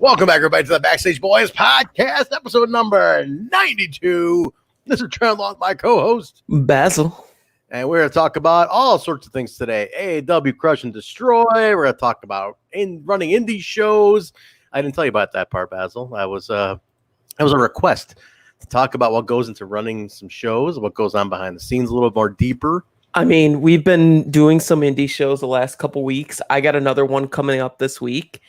Welcome back, everybody, to the Backstage Boys podcast, episode number 92. This is Trent, along with my co-host, Basil. And we're going to talk about all sorts of things today. AAW Crush and Destroy. We're going to talk about running indie shows. I didn't tell you about that part, Basil. That was a request to talk about what goes into running some shows, what goes on behind the scenes a little more deeper. I mean, we've been doing some indie shows the last couple weeks. I got another one coming up this week.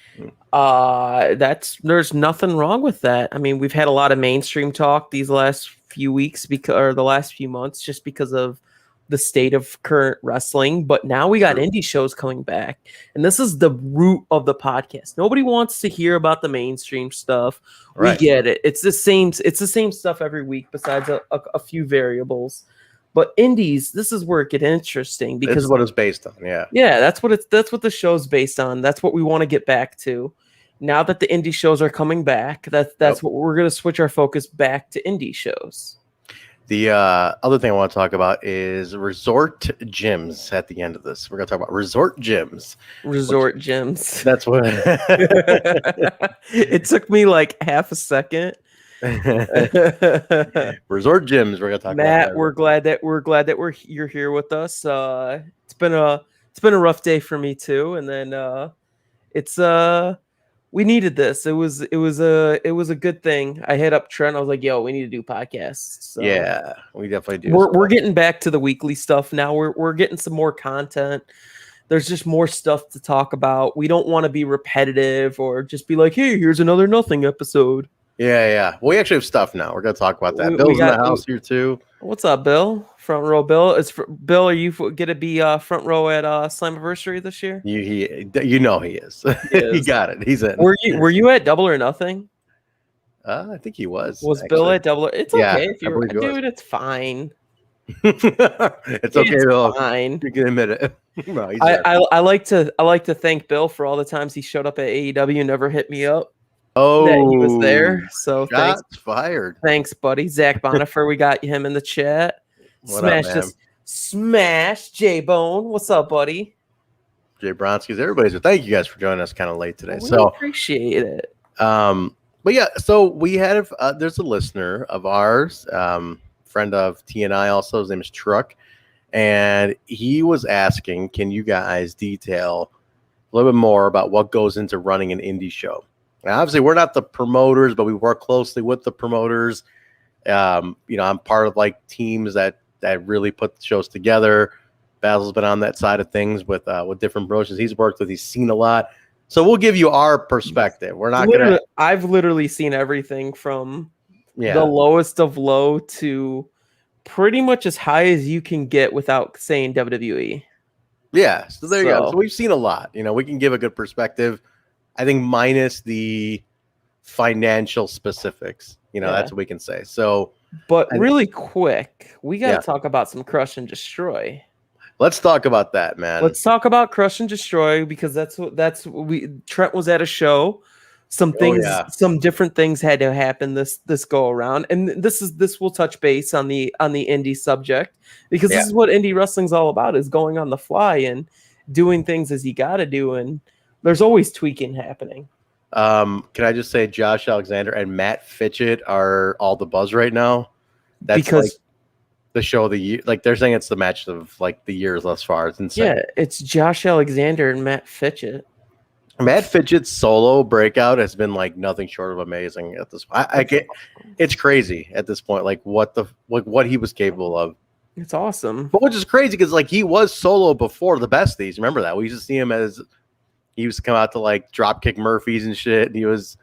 There's nothing wrong with that. I mean, we've had a lot of mainstream talk these last few weeks or the last few months just because of the state of current wrestling. But now we got indie shows coming back, and this is the root of the podcast. Nobody wants to hear about the mainstream stuff. Right. We get it. It's the same stuff every week, besides a few variables. But indies, this is where it gets interesting because this is what it's based on. Yeah, that's what the show's based on. That's what we want to get back to. Now that the indie shows are coming back, that's what we're going to switch our focus back to indie shows. The other thing I want to talk about is resort gyms at the end of this. We're going to talk about resort gyms. Gyms. That's what it took me like half a second. Resort gyms. We're gonna talk Matt, about that. We're glad that you're here with us. It's been a rough day for me too, and then we needed this. It was a good thing. I hit up Trent. I was like, "Yo, we need to do podcasts." So yeah, we definitely do. We're getting back to the weekly stuff now. We're getting some more content. There's just more stuff to talk about. We don't want to be repetitive or just be like, "Hey, here's another nothing episode." Yeah. Well, we actually have stuff now. We're gonna talk about that. Bill's in the house here too. What's up, Bill? Front row, Bill. Bill, are you gonna be front row at Slammiversary this year? You know he is. He got it. He's in. Were you at Double or Nothing? I think he was. Was actually Bill at Double? It's okay if you're, dude. It's fine. It's okay. It's fine. You can admit it. No, I like to thank Bill for all the times he showed up at AEW and never hit me up. Oh, that he was there. So shots fired. Thanks, buddy. Zach Bonifer, we got him in the chat. Smash J Bone. What's up, buddy? Jay Bronski's. Everybody's. Thank you guys for joining us kind of late today. We appreciate it. But yeah, so we have there's a listener of ours, friend of TNI also. His name is Truck, and he was asking, can you guys detail a little bit more about what goes into running an indie show? Now, obviously, we're not the promoters, but we work closely with the promoters. I'm part of like teams that really put the shows together. Basil's been on that side of things with different promotions he's worked with. He's seen a lot, so we'll give you our perspective. We're not gonna. I've literally seen everything from the lowest of low to pretty much as high as you can get without saying WWE. Yeah, so there you go. So we've seen a lot. We can give a good perspective. I think minus the financial specifics, that's what we can say. So, but really quick, we got to talk about some Crush and Destroy. Let's talk about that, man. Let's talk about Crush and Destroy because Trent was at a show. Some different things had to happen this go around, and this will touch base on the indie subject because this is what indie wrestling's all about: is going on the fly and doing things as you got to do and. There's always tweaking happening. Can I just say Josh Alexander and Matt Fitchett are all the buzz right now? That's because like the show of the year. Like they're saying it's the match of like the years thus far. It's insane. Yeah, it's Josh Alexander and Matt Fitchett. Matt Fitchett's solo breakout has been like nothing short of amazing at this point. It's crazy at this point. Like what he was capable of. It's awesome. But which is crazy because like he was solo before the Besties. Remember that? We used to see him as. He used to come out to like Dropkick Murphys and shit. And he was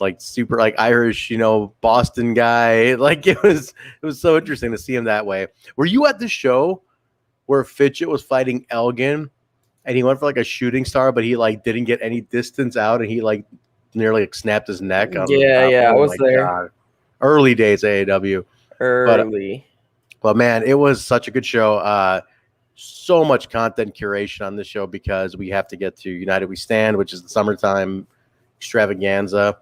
like super like Irish, Boston guy. Like it was so interesting to see him that way. Were you at the show where Fitchett was fighting Elgin and he went for like a shooting star, but he like didn't get any distance out and he like nearly like, snapped his neck? I was there. God. Early days AAW. But man, it was such a good show. So much content curation on this show because we have to get to United We Stand, which is the summertime extravaganza.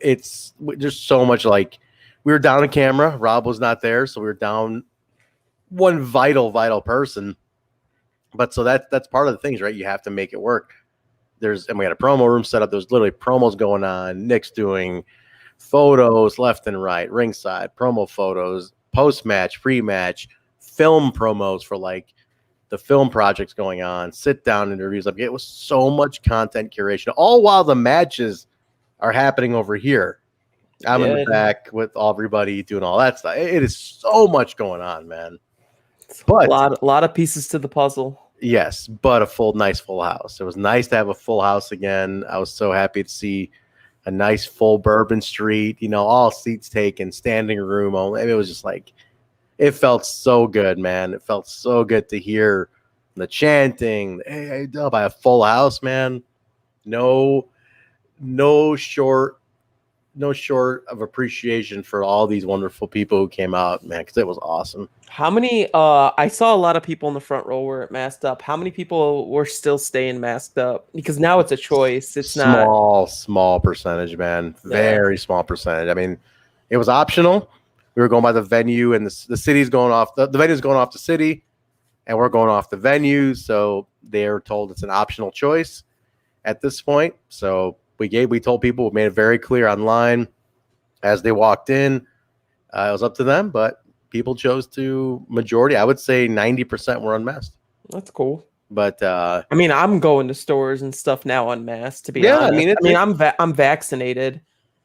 It's just so much like we were down a camera. Rob was not there, so we were down one vital person. But so that's part of the things, right? You have to make it work. and we had a promo room set up. There's literally promos going on. Nick's doing photos left and right, ringside, promo photos, post-match, pre-match, film promos for like the film projects going on, sit-down interviews. Like, it was so much content curation, all while the matches are happening over here. I'm in the back with everybody doing all that stuff. It is so much going on, man. But a lot of pieces to the puzzle. Yes, but nice full house. It was nice to have a full house again. I was so happy to see a nice full Bourbon Street, all seats taken, standing room only. It was just like, it felt so good, man. It felt so good to hear the chanting, hey, by a full house, man. No short of appreciation for all these wonderful people who came out, man, because it was awesome. How many I saw a lot of people in the front row were masked up. How many people were still staying masked up? Because now it's a choice. It's small percentage, man. Very small percentage. I mean, it was optional. We were going by the venue, and the city's going off the venue's going off the city, and we're going off the venue. So they're told it's an optional choice at this point. So we told people, we made it very clear online as they walked in. It was up to them, but people chose to, majority, I would say 90% were unmasked. That's cool. But I mean, I'm going to stores and stuff now unmasked, to be honest. I'm vaccinated.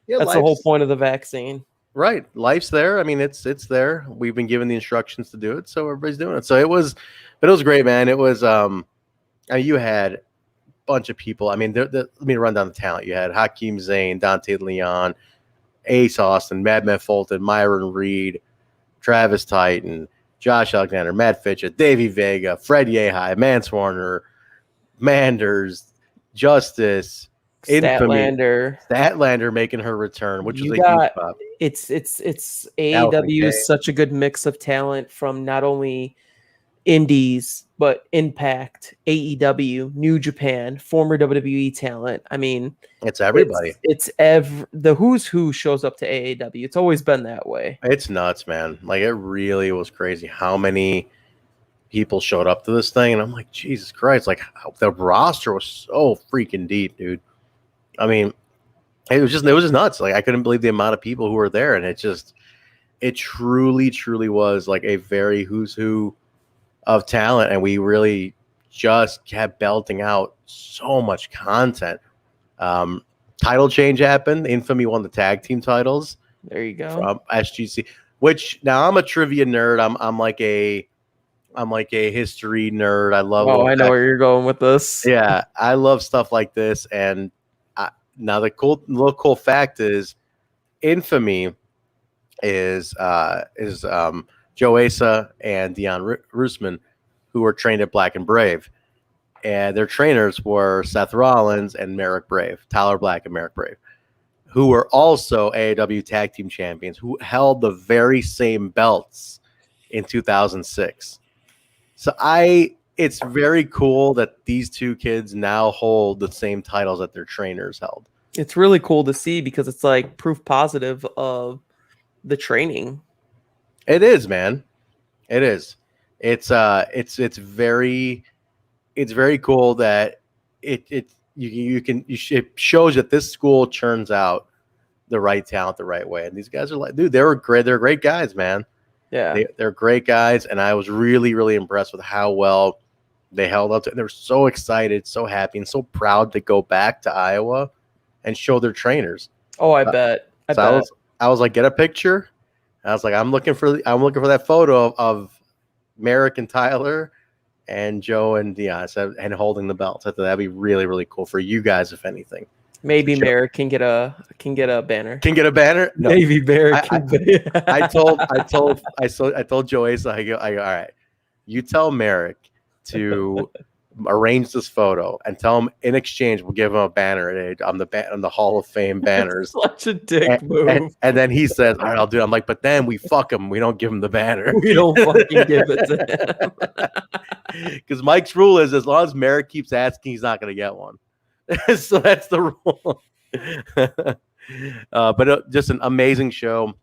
Yeah, that's the whole point of the vaccine. Right. Life's there. I mean, it's there. We've been given the instructions to do it, so everybody's doing it. So it was great, man. It was you had bunch of people. I mean, let me run down the talent. You had Hakim, Zane, Dante, Leon, Ace Austin, Madman, Fulton, Myron, Reed, Travis Titan, Josh Alexander, Matt Fitchett, Davey, Vega, Fred Yehai, Mance Warner, Manders, Justice, Statlander making her return, which was a huge pop. It's AAW is such a good mix of talent from not only Indies, but Impact, AEW, New Japan, former WWE talent. I mean, it's everybody. It's the who's who shows up to AAW. It's always been that way. It's nuts, man. Like, it really was crazy how many people showed up to this thing, and I'm like, Jesus Christ! Like, the roster was so freaking deep, dude. I mean, it was just nuts. Like, I couldn't believe the amount of people who were there, and it truly was like a very who's who of talent, and we really just kept belting out so much content. Title change happened. Infamy won the tag team titles. There you go. From SGC. Which, now I'm a trivia nerd. I'm like a history nerd. I love. Oh, I know where you're going with this. Yeah, I love stuff like this. And now the cool fact is, Infamy is Joe Asa and Dion Roosman, who were trained at Black and Brave. And their trainers were Seth Rollins and Merrick Brave, Tyler Black and Merrick Brave, who were also AAW Tag Team Champions, who held the very same belts in 2006. So it's very cool that these two kids now hold the same titles that their trainers held. It's really cool to see, because it's like proof positive of the training. It is, man. It is. It's very cool that it shows that this school churns out the right talent the right way. And these guys are like, dude, they're great guys, man. Yeah. They're great guys, and I was really, really impressed with how well they held up to it. They were so excited, so happy, and so proud to go back to Iowa and show their trainers. Oh, I bet. I was like, get a picture. I was like, I'm looking for that photo of Merrick and Tyler and Joe and Dion and holding the belts. I thought that'd be really, really cool for you guys, if anything. Maybe Merrick can get a banner. Can get a banner? No. Maybe Merrick. I told Joe Asa, I go, all right, you tell Merrick to arrange this photo and tell him in exchange we'll give him a banner on the Hall of Fame banners. Such a dick move. And then he says, all right, I'll do it. I'm like, but then we fuck him. We don't give him the banner. We don't fucking give it to him. Because Mike's rule is, as long as Merrick keeps asking, he's not going to get one. So that's the rule. But just an amazing show.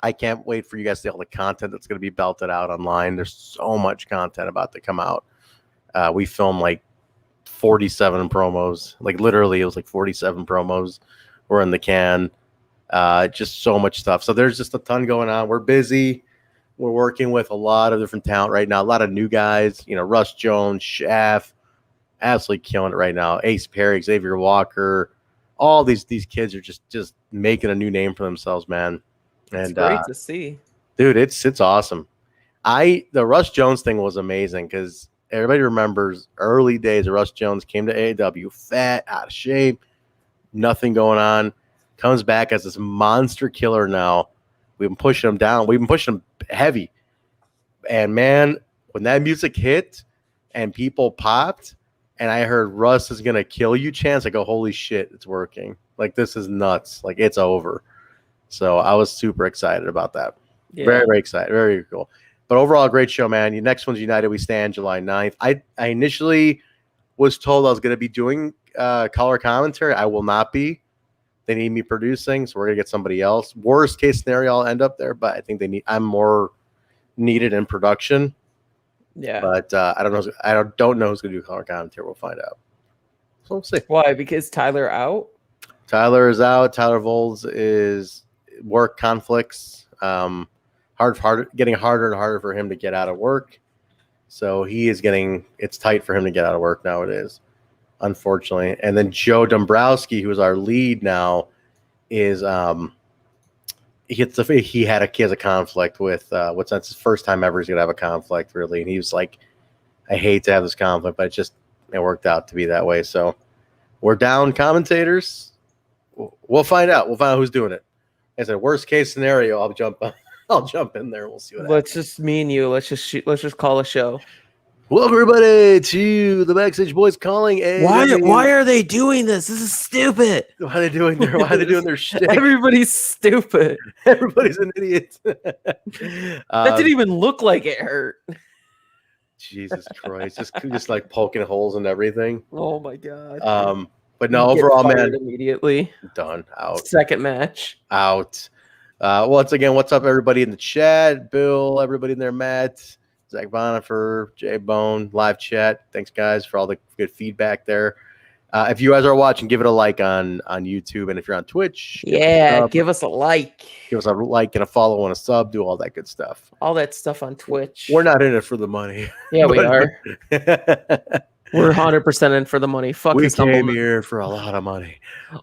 I can't wait for you guys to see all the content that's going to be belted out online. There's so much content about to come out. We filmed like 47 promos. Like literally, it was like 47 promos were in the can. Just so much stuff. So there's just a ton going on. We're busy. We're working with a lot of different talent right now. A lot of new guys. You know, Russ Jones, Shaft, absolutely killing it right now. Ace Perry, Xavier Walker. All these kids are just making a new name for themselves, man. And It's great to see. dude, it's awesome. The Russ Jones thing was amazing because everybody remembers early days of Russ Jones came to AAW, fat, out of shape, nothing going on, comes back as this monster killer now. We've been pushing him down. We've been pushing him heavy. And man, when that music hit and people popped and I heard Russ is gonna kill you chance, I go, holy shit, it's working. Like this is nuts. Like it's over. So I was super excited about that. Yeah. Very, very excited. Very cool. But overall, great show, man. Your next one's United We Stand, July 9th. I initially was told I was going to be doing color commentary. I will not be. They need me producing, so we're going to get somebody else. Worst case scenario, I'll end up there, but I think I'm more needed in production. Yeah. But I don't know. I don't know who's going to do color commentary. We'll find out. So we'll see. Why? Because Tyler out? Tyler is out. Tyler Voles is work conflicts. Getting harder and harder for him to get out of work. So it's tight for him to get out of work nowadays, unfortunately. And then Joe Dombrowski, who is our lead now, is he has a conflict with what's that's his first time ever he's gonna have a conflict, really. And he was like, I hate to have this conflict, but it worked out to be that way. So we're down commentators. We'll find out. We'll find out who's doing it. As a worst case scenario, I'll jump in there. We'll see what happens. Let's just me and you. Let's just call a show. Welcome everybody to the Backstage Boys calling. Why are they doing this? This is stupid. Why are they doing their shit? Everybody's stupid. Everybody's an idiot. That didn't even look like it hurt. Jesus Christ! just like poking holes in everything. Oh my god. But no, overall, man, immediately done. Out. Second match. Out. Once again, what's up, everybody in the chat? Bill, everybody in there, Matt, Zach Bonifer, J Bone, live chat. Thanks, guys, for all the good feedback there. If you guys are watching, give it a like on YouTube, and if you're on Twitch, give us a like. Give us a like and a follow and a sub. Do all that good stuff. All that stuff on Twitch. We're not in it for the money. Yeah, we are. We're 100% in for the money. We came here for a lot of money.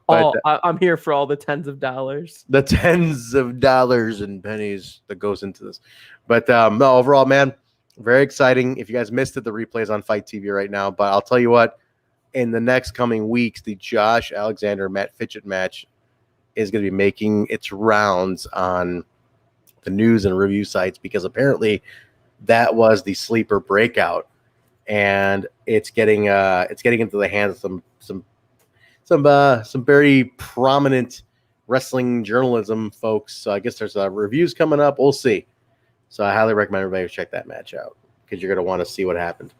I'm here for all the tens of dollars. The tens of dollars and pennies that goes into this. But no, overall, man, very exciting. If you guys missed it, the replay is on Fight TV right now. But I'll tell you what, in the next coming weeks, the Josh Alexander Matt Fitchett match is going to be making its rounds on the news and review sites because apparently that was the sleeper breakout. And it's getting into the hands of some very prominent wrestling journalism folks. So I guess there's reviews coming up. We'll see. So I highly recommend everybody check that match out because you're gonna want to see what happened.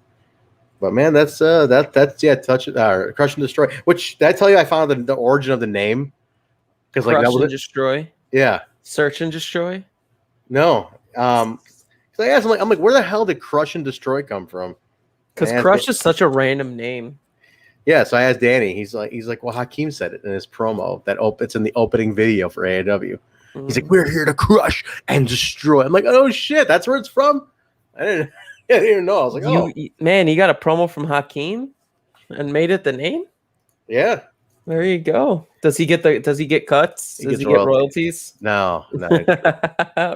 But man, that's Crush and Destroy. Which did I tell you I found the origin of the name? Because like Crush and Destroy. Yeah. Search and Destroy. No. Because I asked I'm like, where the hell did Crush and Destroy come from? Because Crush is such a random name. Yeah, so I asked Danny. He's like, well, Hakim said it in his promo that it's in the opening video for AAW. He's like, we're here to crush and destroy. I'm like, oh shit, that's where it's from. I didn't even know. I was like, oh man, you got a promo from Hakim and made it the name. Yeah, there you go. Does he get cuts? Does he get royalties? No.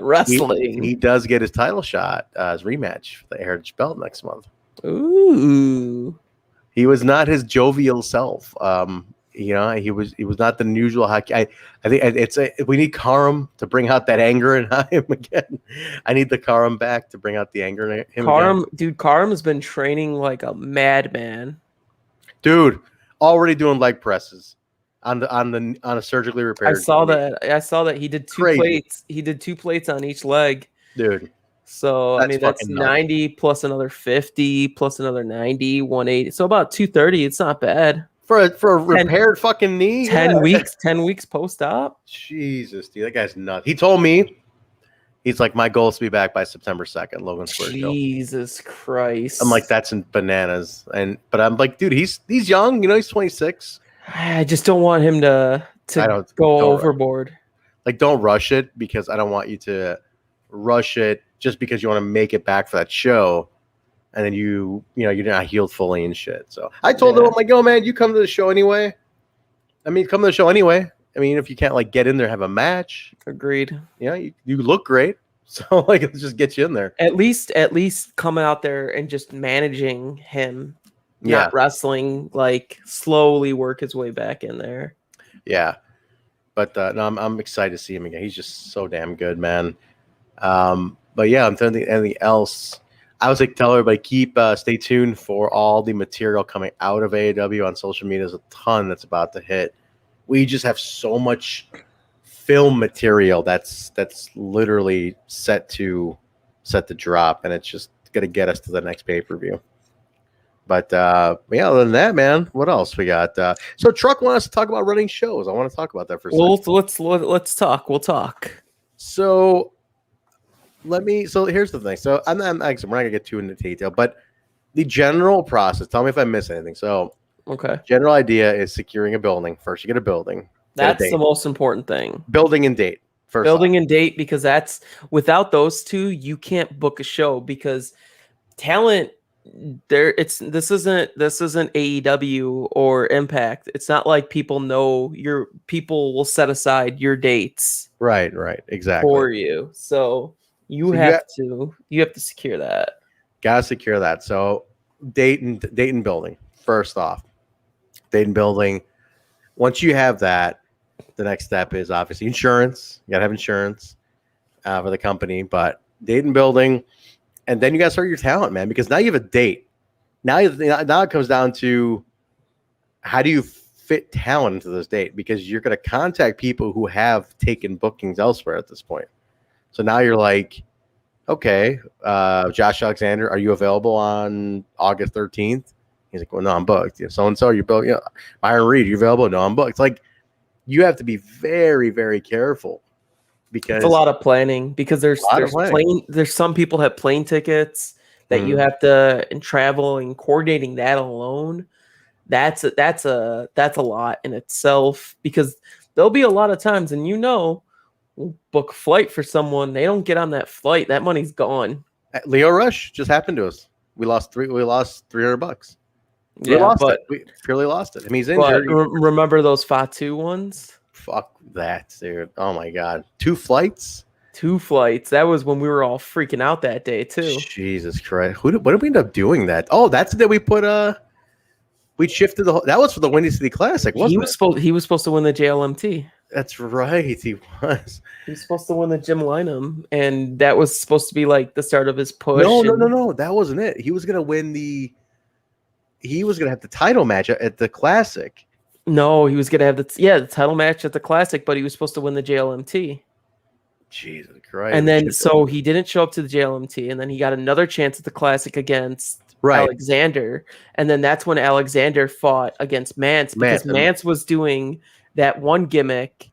Wrestling. He does get his title shot, his rematch for the Heritage Belt next month. Ooh. He was not his jovial self. He was not the usual hockey. I think we need Karam to bring out that anger in him again. I need the Karam back to bring out the anger in him again. Dude, Karam has been training like a madman. Dude, already doing leg presses on a surgically repaired. I saw that he did two plates. He did 2 plates on each leg. Dude. So that's 90 plus another 50 plus another 90, 180. So about 230. It's not bad for a repaired fucking knee. 10 weeks post op. Jesus, dude, that guy's nuts. He told me He's like, my goal is to be back by September 2nd, Logan Square Show. Jesus Christ. I'm like, that's in bananas. But I'm like, dude, he's young, you know, he's 26. I just don't want him to go overboard. Like, don't rush it, because I don't want you to rush it just because you want to make it back for that show. And then you know, you're not healed fully and shit. So I told him, I'm like, yo, man, you come to the show anyway. I mean, come to the show anyway. I mean, if you can't like get in there, have a match. Agreed. Yeah, you look great. So like, let's just get you in there. At least coming out there and just managing him, not wrestling, like slowly work his way back in there. Yeah. But no, I'm excited to see him again. He's just so damn good, man. But yeah, I'm telling you anything else. I was like, tell everybody, stay tuned for all the material coming out of AAW on social media. There's a ton that's about to hit. We just have so much film material that's literally set to drop, and it's just gonna get us to the next pay-per-view. But yeah, other than that, man, what else we got? So Truck wants us to talk about running shows. I want to talk about that for a second. Let's talk. We'll talk. So here's the thing. So we're not gonna get too into detail, but the general process. Tell me if I miss anything. So okay, general idea is securing a building. First, you get a building. That's the most important thing. Building and date. First, building and date, because that's without those two, you can't book a show, because talent. This isn't AEW or Impact. It's not like people know people will set aside your dates. Right, exactly. For you. So you have to secure that. Gotta secure that. So date and building. First off. Date and building. Once you have that, the next step is obviously insurance. You gotta have insurance for the company, but date and building. And then you got to start your talent, man, because now you have a date. Now it comes down to how do you fit talent into this date, because you're going to contact people who have taken bookings elsewhere at this point. So now you're like, okay, Josh Alexander, are you available on August 13th? He's like, well, no, I'm booked. So-and-so, are you booked? Myron Reed, are you available? No, I'm booked. It's like, you have to be very, very careful. Because it's a lot of planning, because there's some people have plane tickets that you have to, and travel and coordinating that alone. That's a lot in itself, because there'll be a lot of times, and we'll book flight for someone, they don't get on that flight, that money's gone. Leo Rush just happened to us. We lost $300. We purely lost it. I mean, he's injured. Remember those Fatu ones? Fuck that, dude. Oh my god. 2 flights? 2 flights. That was when we were all freaking out that day too. Jesus Christ. What did we end up doing that? Oh, that's that we put we shifted that was for the Windy City Classic, wasn't it? He was supposed to win the JLMT. That's right, he was. He was supposed to win the Jim Lynam, and that was supposed to be like the start of his push. No, that wasn't it. He was gonna have the title match at the Classic. No, he was going to have the title match at the Classic, but he was supposed to win the JLMT. Jesus Christ. And then, so he didn't show up to the JLMT, and then he got another chance at the Classic against Alexander. And then that's when Alexander fought against Mance, because Mance was doing that one gimmick.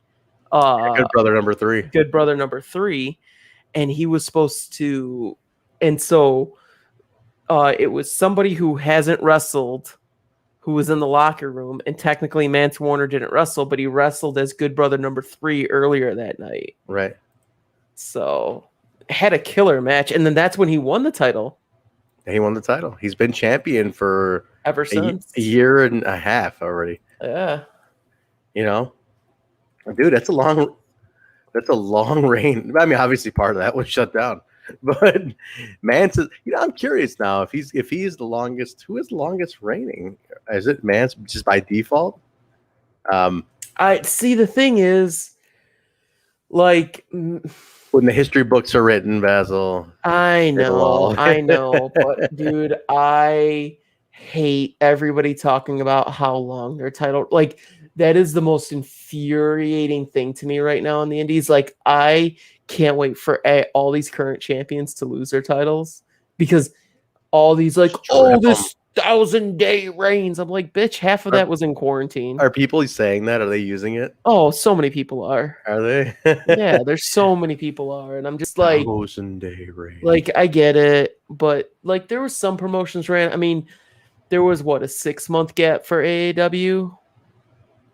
Good Brother number 3. Good Brother number 3. And he was supposed to, and so it was somebody who hasn't wrestled, who was in the locker room, and technically Mance Warner didn't wrestle, but he wrestled as Good Brother number 3 earlier that night. Right. So had a killer match, and then that's when he won the title. He won the title. He's been champion for ever since a year and a half already. Yeah. Dude, that's a long reign. I mean, obviously part of that was shut down. But Mance is, I'm curious now if he's the longest. Who is the longest reigning? Is it Mance just by default? I see. The thing is, like, when the history books are written, Basil. I know, but dude, I hate everybody talking about how long their title. Like, that is the most infuriating thing to me right now in the Indies. Like, I can't wait for all these current champions to lose their titles, because all these 1,000-day reigns. I'm like, bitch, half of that was in quarantine. Are people saying that? Are they using it? Oh, so many people are. Are they? Yeah, there's so many people are, and I'm just like, 1,000-day reign. like I get it, but like there was some promotions ran. I mean, there was what, a 6-month gap for AAW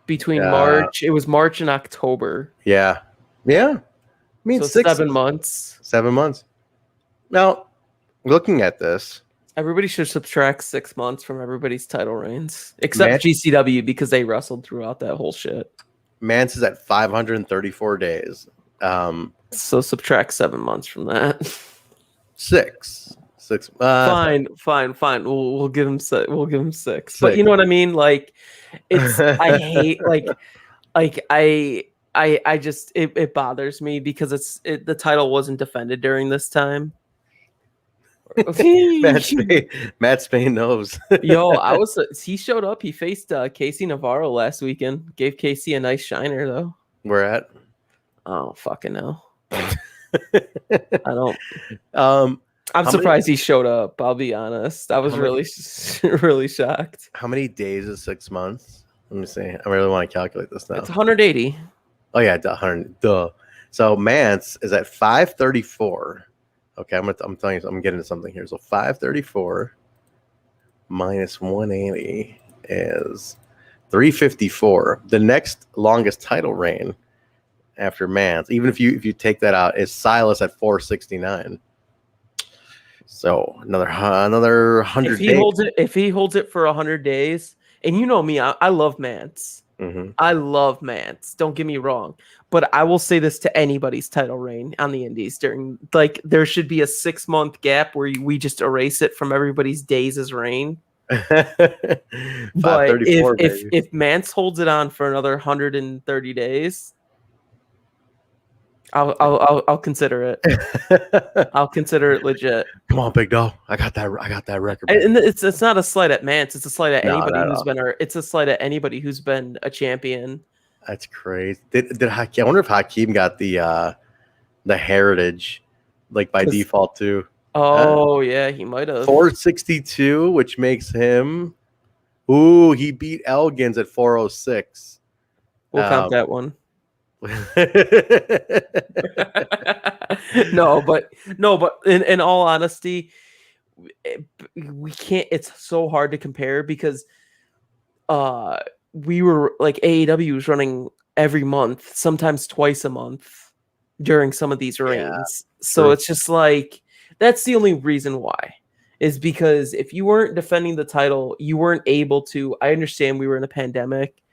between March. It was March and October. Yeah. I mean, So 7 months. 7 months. Now, looking at this, everybody should subtract 6 months from everybody's title reigns, except GCW, because they wrestled throughout that whole shit. Mance is at 534 days. So subtract 7 months from that. 6. Fine. We'll give him 6. We'll give him 6. But you know what I mean? Like, it's I hate I just it bothers me because the title wasn't defended during this time. Matt Spain knows. Yo, he showed up. He faced Casey Navarro last weekend. Gave Casey a nice shiner though. Where at? Oh, fucking hell. I don't. I'm surprised he showed up. I'll be honest. I was really shocked. How many days is 6 months? Let me see. I really want to calculate this now. It's 180. Oh yeah, 100. Duh. So Mance is at 534. Okay, I'm telling you, I'm getting to something here. So 534 minus 180 is 354. The next longest title reign after Mance, even if you take that out, is Silas at 469. So another 100 days. If he holds it for 100 days, and you know me, I love Mance. Mm-hmm. I love Mance. Don't get me wrong, but I will say this to anybody's title reign on the Indies during, like, there should be a 6-month gap where we just erase it from everybody's days as reign. But if Mance holds it on for another 130 days, I'll consider it. I'll consider it legit. Come on, big dog. I got that record. And it's not a slight at Mance. It's a slight at anybody who's been. It's a slight at anybody who's been a champion. That's crazy. Did Hakim? I wonder if Hakim got the heritage, like by default too. Oh yeah, he might have. 462, which makes him. Ooh, he beat Elgins at 406. We'll count that one. no, but in all honesty, we can't. It's so hard to compare because we were like AAW was running every month, sometimes twice a month during some of these reigns. So true. It's just like that's the only reason why is because if you weren't defending the title, you weren't able to. I understand we were in a pandemic,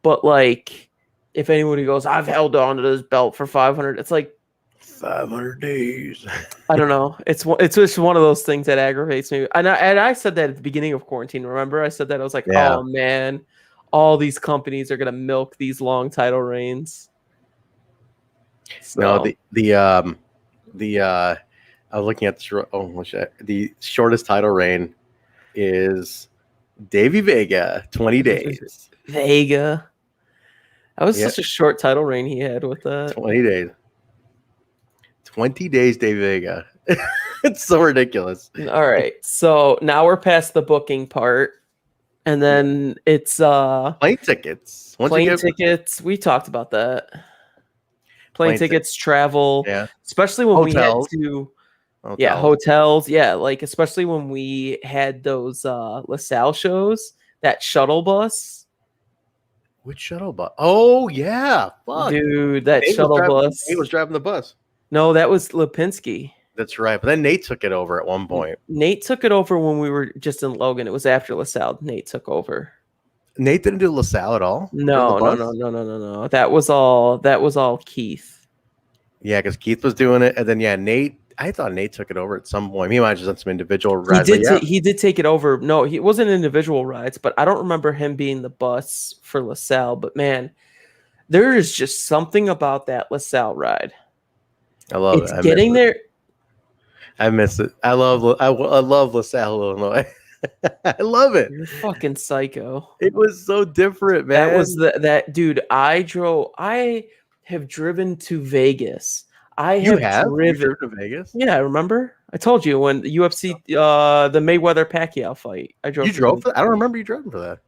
but like. If anybody goes, I've held on to this belt for 500, it's like 500 days. I don't know. It's just one of those things that aggravates me. And I said that at the beginning of quarantine. Remember, I said that I was like, oh man, all these companies are gonna milk these long title reigns. So. No, I was looking at the shortest title reign is Davey Vega, 20 days. Vega. That was such a short title reign he had with that. 20 days. 20 days, Dave Vega. It's so ridiculous. All right. So now we're past the booking part. And then it's plane tickets. Tickets. We talked about that. Plane tickets, travel. Yeah. Especially when hotels. We had to hotels. Yeah, like especially when we had those LaSalle shows, that shuttle bus. Which shuttle bus? Oh yeah, fuck. Dude, that shuttle bus. He was driving the bus. No, that was Lipinski. That's right. But then Nate took it over at one point. Nate took it over when we were just in Logan. It was after LaSalle. Nate took over. Nate didn't do LaSalle at all. No. That was all Keith. Yeah, because Keith was doing it, and then Nate. I thought Nate took it over at some point. He might have just done some individual rides. He did take it over. No, he wasn't individual rides, but I don't remember him being the bus for LaSalle. But man, there is just something about that LaSalle ride. I love it. Getting there. I miss it. I love LaSalle, Illinois. I love it. You're fucking psycho. It was so different, man. That was that dude. I have driven to Vegas. I have driven to Vegas. Yeah, I remember. I told you when the UFC, the Mayweather Pacquiao fight. I drove. You drove for that? I don't remember you driving for that.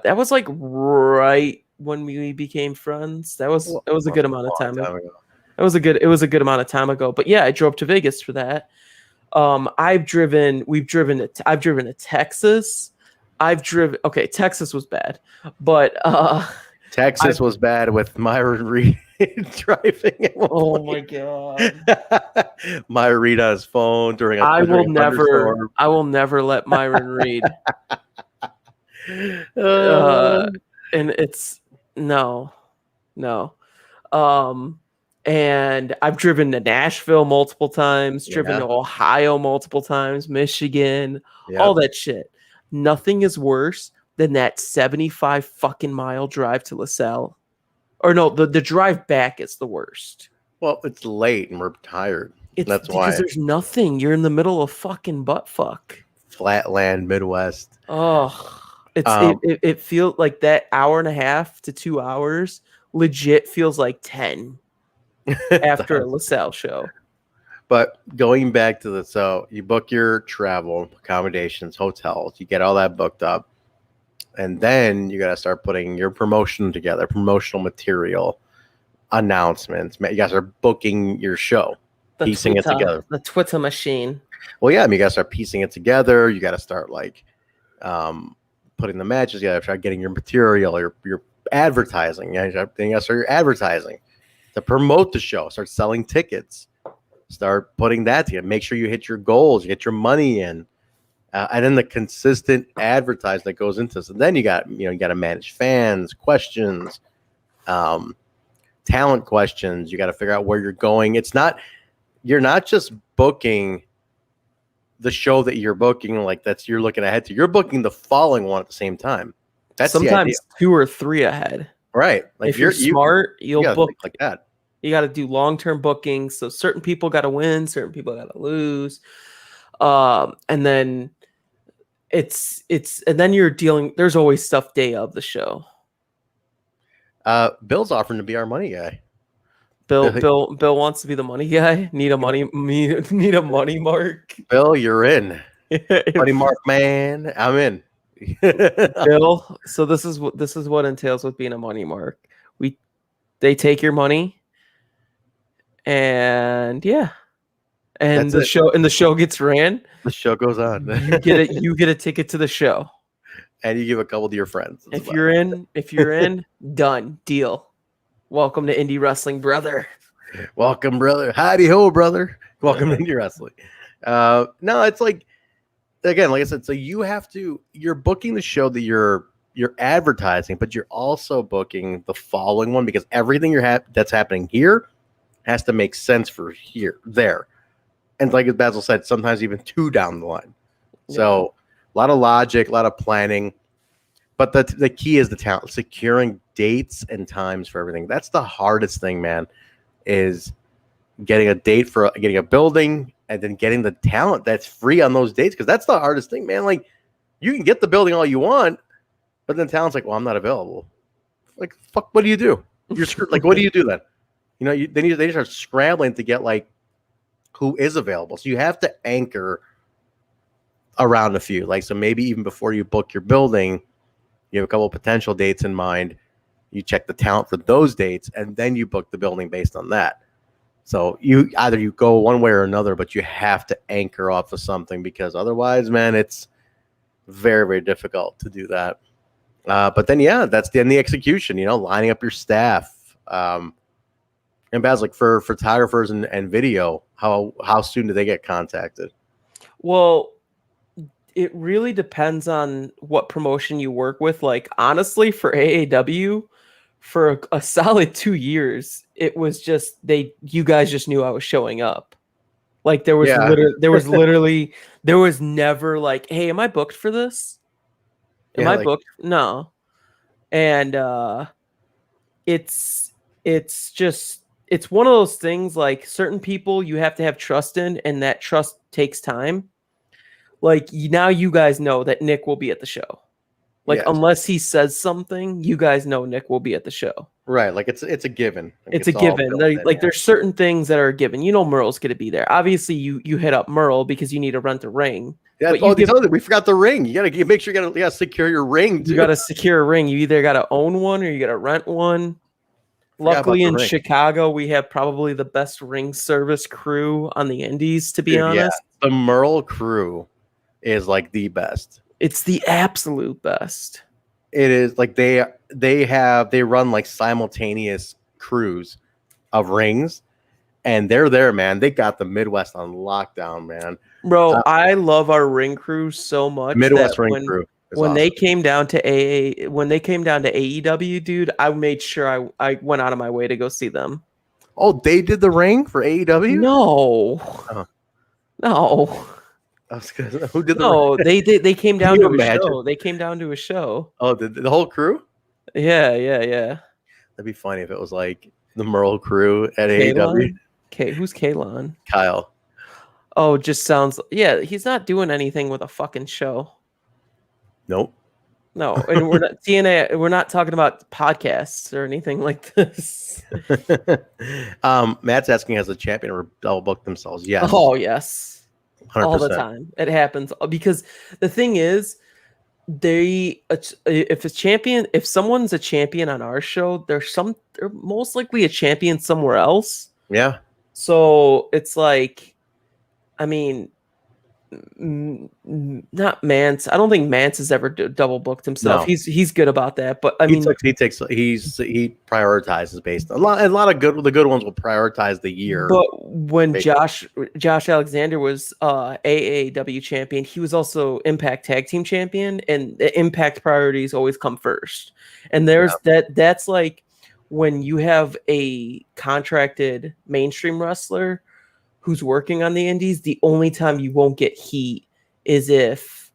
That was like right when we became friends. That was a good amount of time ago. It was a good amount of time ago. But yeah, I drove to Vegas for that. I've driven to Texas. Texas was bad, but Texas was bad with Myron Reed driving. Oh my god! Myron Reed on his phone during a I thunderstorm. will never let Myron Reed. And it's no. And I've driven to Nashville multiple times, driven to Ohio multiple times, Michigan, all that shit. Nothing is worse than that 75 fucking mile drive to LaSalle. Or no, the drive back is the worst. Well, it's late and we're tired. That's why. Because there's nothing. You're in the middle of fucking butt fuck. Flatland, Midwest. Oh, it feels like that hour and a half to 2 hours legit feels like 10 after a LaSalle show. But going back to so you book your travel, accommodations, hotels, you get all that booked up. And then you got to start putting your promotion together, promotional material, announcements. You guys are booking your show, piecing it together. The Twitter machine. Well, yeah, I mean, you got to start piecing it together. You got to start putting the matches together, start getting your material, your advertising. You got to start your advertising to promote the show, start selling tickets, start putting that together. Make sure you hit your goals, you get your money in. And then the consistent advertising that goes into this. And then you got to manage fans, questions, talent questions. You got to figure out where you're going. You're not just booking the show that you're booking you're looking ahead to. You're booking the following one at the same time. That's sometimes 2 or 3 ahead. Right. Like if you're smart, you'll book like that. You got to do long-term bookings. So certain people got to win, certain people got to lose. And then and then you're dealing, there's always stuff day of the show. Bill's offering to be our money guy. Bill wants to be the money guy. Need a money mark. Bill, you're in. Money mark man. I'm in. Bill, so this is what entails with being a money mark. They take your money and and the show gets ran. The show goes on. You get a ticket to the show. And you give a couple to your friends. If you're in, done. Deal. Welcome to indie wrestling, brother. Welcome, brother. Howdy ho, brother. Welcome to indie wrestling. No, it's like I said, so you're booking the show that you're advertising, but you're also booking the following one because everything that's happening here has to make sense for there. And like as Basil said, sometimes even 2 down the line. Yeah. So a lot of logic, a lot of planning. But the key is the talent, securing dates and times for everything. That's the hardest thing, man, is getting a date for getting a building and then getting the talent that's free on those dates. Because that's the hardest thing, man. Like, you can get the building all you want, but then talent's like, well, I'm not available. Like, fuck, what do you do? You're screwed. Like, what do you do then? They start scrambling to get, like, who is available. So you have to anchor around a few. Like, so maybe even before you book your building, you have a couple of potential dates in mind. You check the talent for those dates, and then you book the building based on that. So you go one way or another, but you have to anchor off of something because otherwise, man, it's very, very difficult to do that. But then, that's the execution, lining up your staff. And Baz, like for photographers and video, how soon do they get contacted? Well, it really depends on what promotion you work with. Like, honestly, for AAW, for a solid 2 years, it was just you guys just knew I was showing up. Like there was never like, hey, am I booked for this? Am I booked? No. And it's one of those things, like certain people you have to have trust in, and that trust takes time. Like now you guys know that Nick will be at the show. Like, Yes. unless he says something, you guys know Nick will be at the show. Right. Like it's a given. Like, It's a all given. built Like, in, like yeah. there's certain things that are a given. You know Merle's going to be there. Obviously, you hit up Merle because you need to rent a ring. Yeah. But We forgot the ring. You gotta make sure you gotta secure your ring too. You got to secure a ring. You either got to own one or you got to rent one. Luckily, in Chicago, we have probably the best ring service crew on the Indies, to be honest. Yeah. The Merle crew is like the best. It's the absolute best. It is like they run like simultaneous crews of rings, and they're there, man. They got the Midwest on lockdown, man. Bro, I love our ring crew so much. Midwest ring crew. When awesome. They came down to AEW, dude, I made sure I went out of my way to go see them. Oh, they did the ring for AEW? No. No. Who did the ring? They came down to a show. They came down to a show. Oh, the whole crew? Yeah. That'd be funny if it was like the Merle crew at AEW. Who's Kalon? Kyle. Oh, just sounds. Yeah, he's not doing anything with a fucking show. Nope. No, and we're not TNA. We're not talking about podcasts or anything like this. Matt's asking, has the champion ever double booked themselves? Yes. Oh yes, 100%. All the time. It happens because the thing is, if someone's a champion on our show, they're most likely a champion somewhere else. Yeah. So it's like, I mean, not Mance. I don't think Mance has ever double booked himself. No. He's good about that, but I mean, he prioritizes based on a lot of the good ones will prioritize the year. But when Josh Alexander was AAW champion, he was also Impact Tag Team champion, and the Impact priorities always come first. And that's like when you have a contracted mainstream wrestler who's working on the indies, the only time you won't get heat is if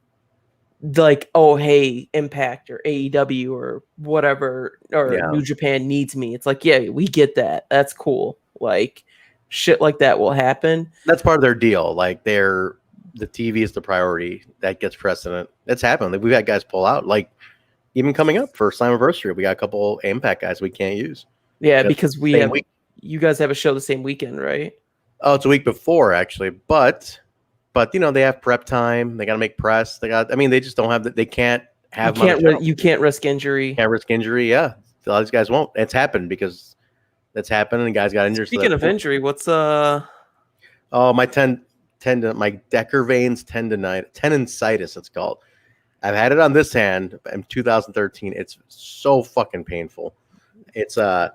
like, oh, hey, Impact or AEW or whatever, or New Japan needs me. It's like, yeah, we get that. That's cool. Like shit like that will happen. That's part of their deal. Like the TV is the priority. That gets precedent. That's happened. Like, we've had guys pull out. Like even coming up for Slammiversary, we got a couple Impact guys we can't use. Yeah, because you guys have a show the same weekend, right? Oh, it's a week before actually, but you know they have prep time. They got to make press. They just don't have they can't have. You can't risk injury. Can't risk injury. Yeah, a lot of these guys won't. It's happened because that's happened, and guys got injured. Speaking of injury, what's my my Decker veins tendonitis. It's called. I've had it on this hand in 2013. It's so fucking painful. It's the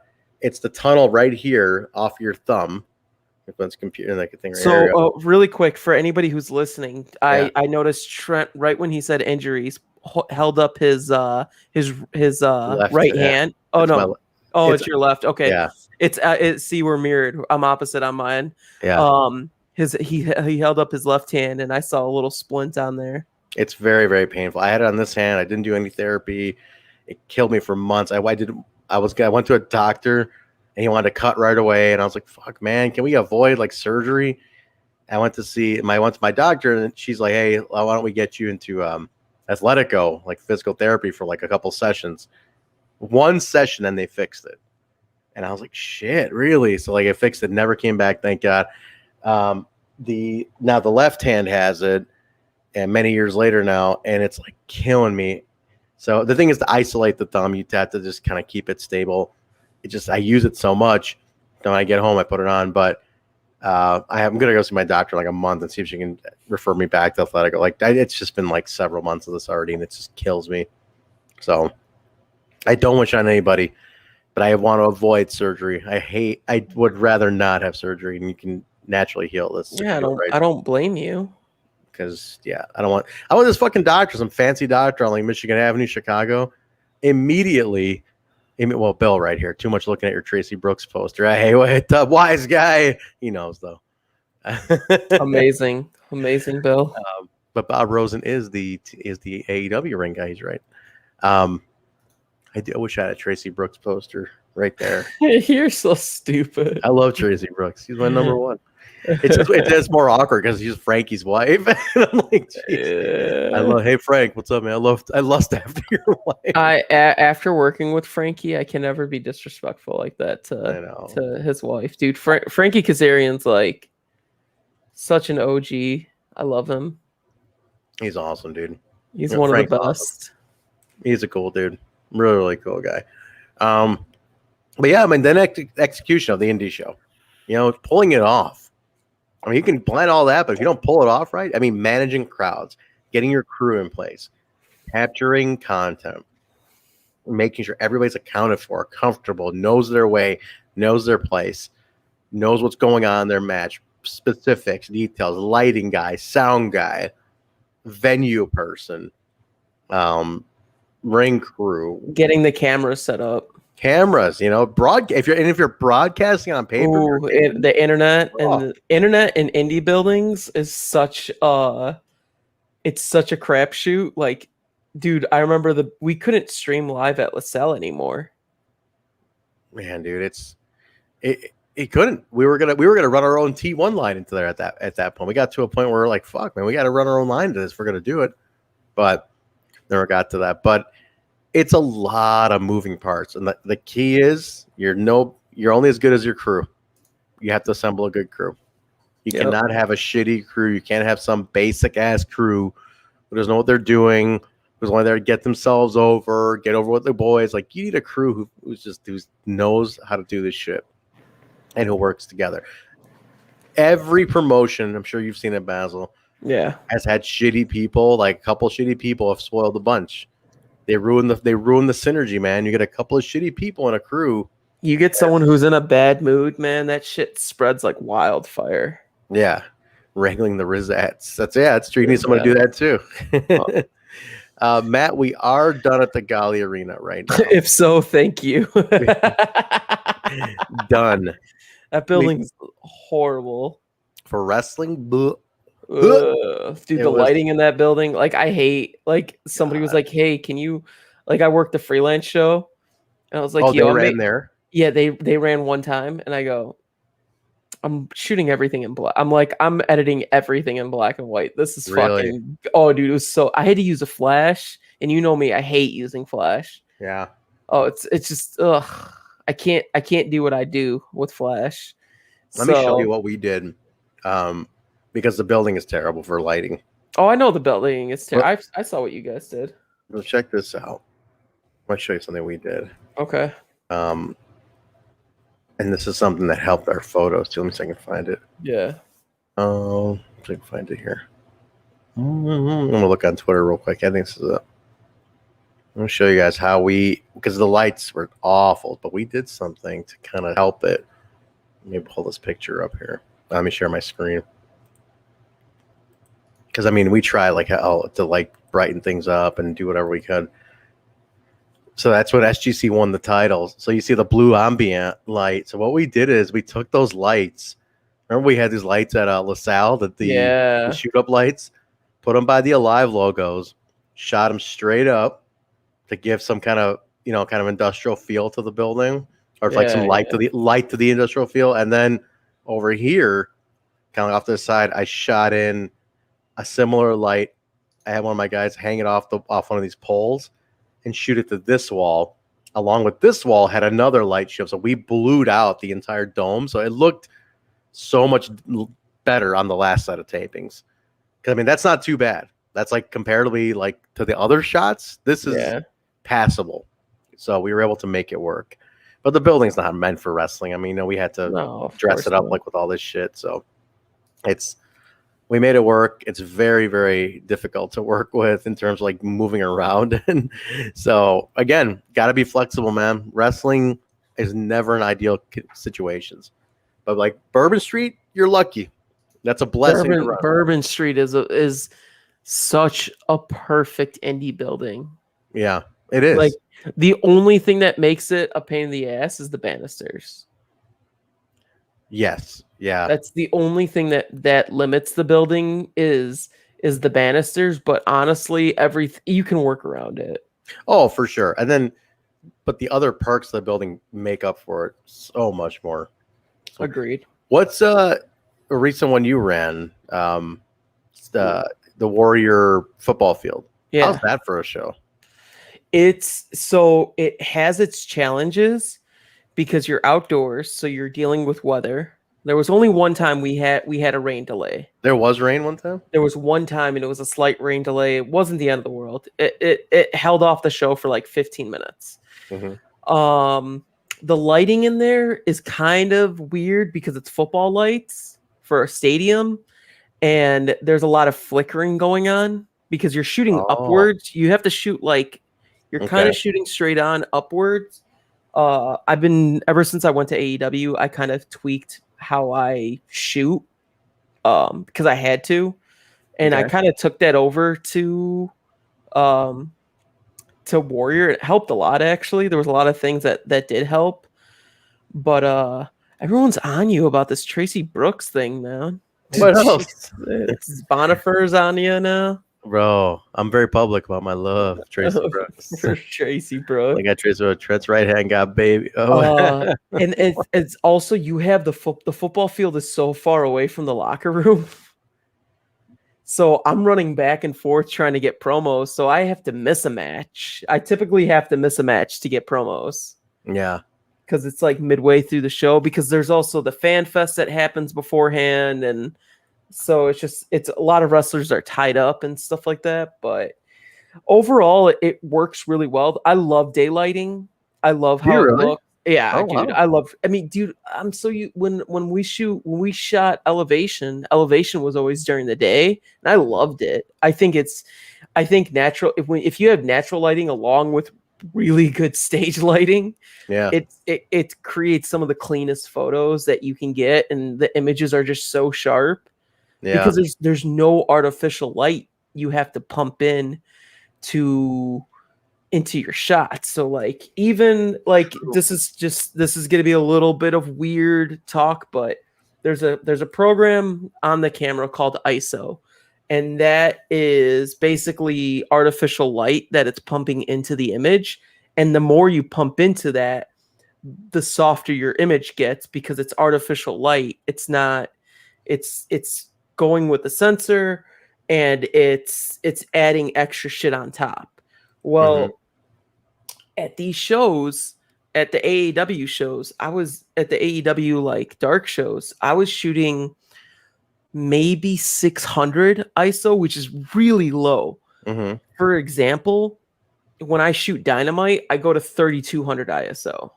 tunnel right here off your thumb. It's computer like a thing. So really quick for anybody who's listening, I noticed Trent right when he said injuries held up his left, right hand. Oh no, it's your left. Okay, yeah. See, we're mirrored. I'm opposite on mine. Yeah. He held up his left hand and I saw a little splint on there. It's very, very painful. I had it on this hand. I didn't do any therapy. It killed me for months. I went to a doctor. And he wanted to cut right away, and I was like, "Fuck, man, can we avoid like surgery?" I went to my doctor, and she's like, "Hey, why don't we get you into Athletico, like physical therapy for like a couple sessions?" One session, and they fixed it, and I was like, "Shit, really?" So like, it fixed it, never came back, thank God. Now the left hand has it, and many years later now, and it's like killing me. So the thing is to isolate the thumb. You have to just kind of keep it stable. I use it so much. Then when I get home, I put it on. But I'm gonna go see my doctor in like a month and see if she can refer me back to Athletico. Like it's just been like several months of this already, and it just kills me. So I don't wish on anybody, but I want to avoid surgery. I would rather not have surgery, and you can naturally heal this. Yeah, I don't blame you. Because I want this fucking doctor, some fancy doctor on like Michigan Avenue, Chicago, immediately. Well, Bill right here. Too much looking at your Tracy Brooks poster. Hey, wait, the wise guy. He knows though. Amazing, Bill. But Bob Rosen is the AEW ring guy. He's right. I wish I had a Tracy Brooks poster right there. You're so stupid. I love Tracy Brooks. He's my number one. It's just more awkward because she's Frankie's wife. And I'm like, geez. Hey Frank, what's up, man? I lust after your wife. After working with Frankie, I can never be disrespectful like that to his wife, dude. Frankie Kazarian's like such an OG. I love him. He's awesome, dude. He's one Frank's of the best. Awesome. He's a cool dude. Really, really cool guy. But yeah, I mean, then execution of the indie show, pulling it off. I mean, you can plan all that, but if you don't pull it off right, I mean, managing crowds, getting your crew in place, capturing content, making sure everybody's accounted for, comfortable, knows their way, knows their place, knows what's going on in their match, specifics, details, lighting guy, sound guy, venue person, ring crew, getting the cameras set up. Cameras, if you're broadcasting on paper, the internet and indie buildings is such a crapshoot. Like, dude, I remember we couldn't stream live at LaSalle anymore. Man, dude, it couldn't. We were gonna run our own T1 line into there at that point. We got to a point where we're like, fuck, man, we got to run our own line to this if we're gonna do it. But never got to that. But it's a lot of moving parts, and the key is you're only as good as your crew. You have to assemble a good crew. You cannot have a shitty crew. You can't have some basic ass crew who doesn't know what they're doing, who's only there to get themselves over, get over with the boys. Like, you need a crew who knows how to do this shit and who works together. Every promotion, I'm sure you've seen it, Basil, has had shitty people. Like, a couple shitty people have spoiled the bunch. They ruin the synergy, man. You get a couple of shitty people in a crew. You get someone who's in a bad mood, man. That shit spreads like wildfire. Yeah, wrangling the Rizettes. It's true. You need someone to do that too. Matt, we are done at the Gali Arena right now. If so, thank you. Done. That building's horrible for wrestling. Dude, the lighting in that building, like, I hate, like, somebody was like, hey, can you, like, I worked the freelance show, and I was like, they ran there? Yeah, they ran one time, and I go, I'm shooting everything in black. I'm like, I'm editing everything in black and white. This is fucking, oh, dude, it was I had to use a flash, and you know me, I hate using flash. Yeah. Oh, it's just, ugh. I can't do what I do with flash. Let me show you what we did. Because the building is terrible for lighting. Oh, I know the building is terrible. I saw what you guys did. Well, check this out. I want to show you something we did. Okay. And this is something that helped our photos too. Let me see if I can find it. Yeah. Oh, see if I can find it here. I'm gonna look on Twitter real quick. I think this is it. I'm gonna show you guys because the lights were awful, but we did something to kind of help it. Let me pull this picture up here. Let me share my screen. Because, I mean, we try to brighten things up and do whatever we could. So that's when SGC won the titles. So you see the blue ambient light. So what we did is we took those lights. Remember we had these lights at LaSalle, the shoot up lights, put them by the Alive logos, shot them straight up to give some kind of industrial feel to the building, or some light to the industrial feel. And then over here, kind of off to the side, I shot in a similar light. I had one of my guys hang it off one of these poles and shoot it to this wall. Along with this wall had another light shield. So we blued out the entire dome. So it looked so much better on the last set of tapings. Because, I mean, that's not too bad. That's like comparatively to the other shots. This is passable. So we were able to make it work. But the building's not meant for wrestling. I mean, we had to dress it up with all this shit. So we made it work. It's very, very difficult to work with in terms of moving around. And so again, got to be flexible, man. Wrestling is never an ideal situations, but Bourbon Street, you're lucky. That's a blessing. Bourbon Street is such a perfect indie building. Yeah, it is. The only thing that makes it a pain in the ass is the banisters. Yes. Yeah. That's the only thing that limits the building is the banisters, but honestly, you can work around it. Oh, for sure. And then but the other perks of the building make up for it so much more. Agreed. What's a recent one you ran, the Warrior football field. Yeah. How's that for a show? It has its challenges because you're outdoors, so you're dealing with weather. There was only one time we had a rain delay. There was rain one time? There was one time, and it was a slight rain delay. It wasn't the end of the world. It held off the show for like 15 minutes. Mm-hmm. The lighting in there is kind of weird because it's football lights for a stadium, and there's a lot of flickering going on because you're shooting upwards. You have to shoot like you're kind of shooting straight on upwards. I've been ever since I went to AEW, I kind of tweaked how I shoot because I had to, and I kind of took that over to Warrior. It helped a lot, actually. There was a lot of things that did help, but everyone's on you about this Tracy Brooks thing, man. What else? It's Bonifer's on you now. Bro, I'm very public about my love, Tracy Brooks. For Tracy Brooks. I got Tracy Trent's right hand got baby. And it's also you have the football field is so far away from the locker room. So I'm running back and forth trying to get promos. So I have to miss a match. I typically have to miss a match to get promos. Yeah. Because it's like midway through the show, because there's also the fan fest that happens beforehand. And so it's a lot of wrestlers are tied up and stuff like that. But overall, it works really well. I love daylighting. I love how it looks. Yeah, dude. Wow. When we shot Elevation was always during the day, and I loved it. I think natural if you have natural lighting along with really good stage lighting, it creates some of the cleanest photos that you can get, and the images are just so sharp. Yeah. Because there's no artificial light you have to pump into your shots. So like even like this is going to be a little bit of weird talk, but there's a program on the camera called ISO, and that is basically artificial light that it's pumping into the image, and the more you pump into that, the softer your image gets because it's artificial light. It's going with the sensor, and it's adding extra shit on top. Well, at these shows, at the AAW shows, I was at the AEW like dark shows, I was shooting maybe 600 ISO, which is really low. For example, when I shoot Dynamite, I go to 3200 ISO.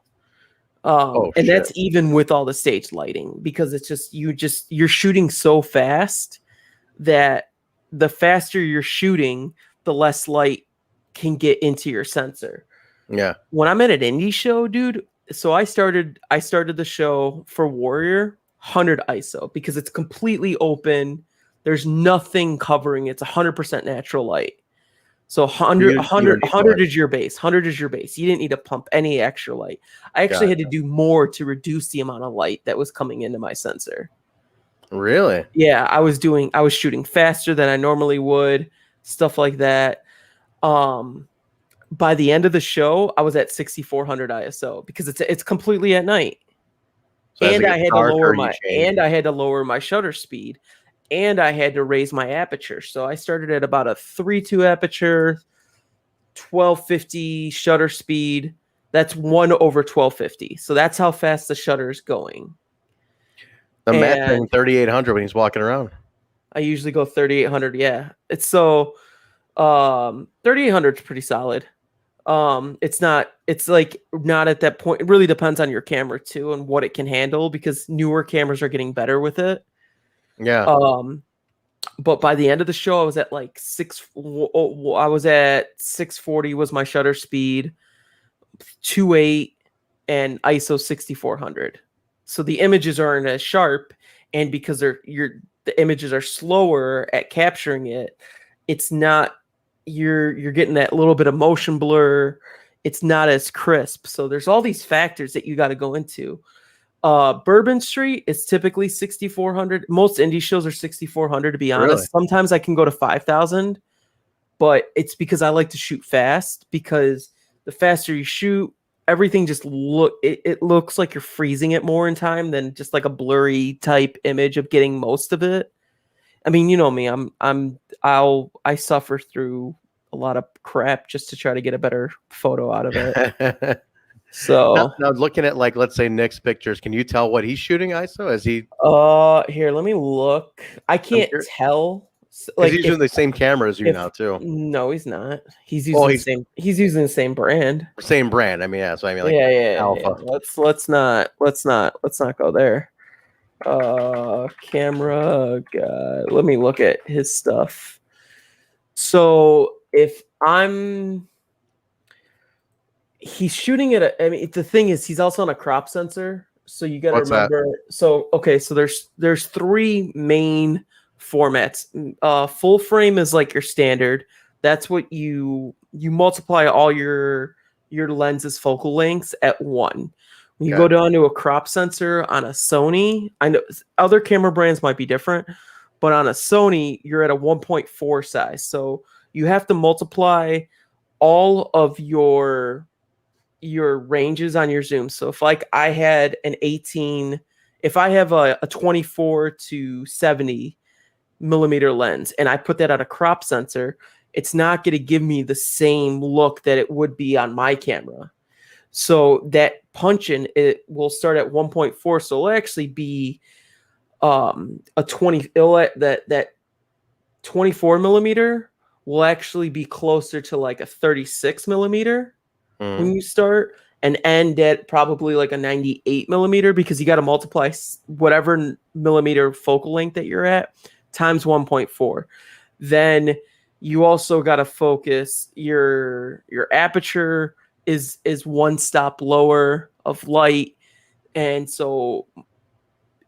And that's even with all the stage lighting, because it's you're shooting so fast that the faster you're shooting, the less light can get into your sensor. Yeah. When I'm at an indie show, dude, so I started the show for Warrior 100 ISO because it's completely open. There's nothing covering it. It's 100% natural light. So 100 is your base. 100 is your base. You didn't need to pump any extra light. I actually had to do more to reduce the amount of light that was coming into my sensor. Really? Yeah, I was shooting faster than I normally would, stuff like that. By the end of the show, I was at 6400 ISO because it's completely at night. So and I had to lower my shutter speed, and I had to raise my aperture. So I started at about a 3.2 aperture, 1250 shutter speed. That's 1/1250. So that's how fast the shutter is going. The Madman 3800 when he's walking around. I usually go 3800. Yeah, it's so 3800 is pretty solid. It's not at that point. It really depends on your camera too and what it can handle, because newer cameras are getting better with it. Yeah. But by the end of the show, I was at like 640 was my shutter speed, 2.8 and ISO 6400. So the images aren't as sharp, and because the images are slower at capturing it, it's not. You're getting that little bit of motion blur. It's not as crisp. So there's all these factors that you got to go into. Bourbon Street is typically 6400. Most indie shows are 6400, to be honest. Really? Sometimes I can go to 5000, but it's because I like to shoot fast, because the faster you shoot, everything just it looks like you're freezing it more in time than just like a blurry type image of getting most of it. I mean, you know me, I suffer through a lot of crap just to try to get a better photo out of it. So now looking at, like, let's say Nick's pictures, can you tell what he's shooting ISO? Is he here, let me look. I can't tell. Like, he's using the same camera as you now too. No, he's not. He's using he's using the same brand. Same brand. I mean, yeah. So I mean, like, Alpha. Yeah. Let's not go there. Camera guy. Let me look at his stuff. So if he's shooting at I mean, the thing is, he's also on a crop sensor. So you got to remember. That? So okay, so there's three main formats. Full frame is like your standard. That's what you multiply all your lens's focal lengths at 1. When you go down to a crop sensor on a Sony, I know other camera brands might be different, but on a Sony, you're at a 1.4 size. So you have to multiply all of your ranges on your zoom. So if like I had an 18, if I have a 24 to 70 millimeter lens and I put that on a crop sensor, it's not going to give me the same look that it would be on my camera. So that punch-in, it will start at 1.4. So it'll actually be a 20. That 24 millimeter will actually be closer to like a 36 millimeter when you start, and end at probably like a 98 millimeter, because you got to multiply whatever millimeter focal length that you're at times 1.4. Then you also got to focus your aperture is one stop lower of light, and so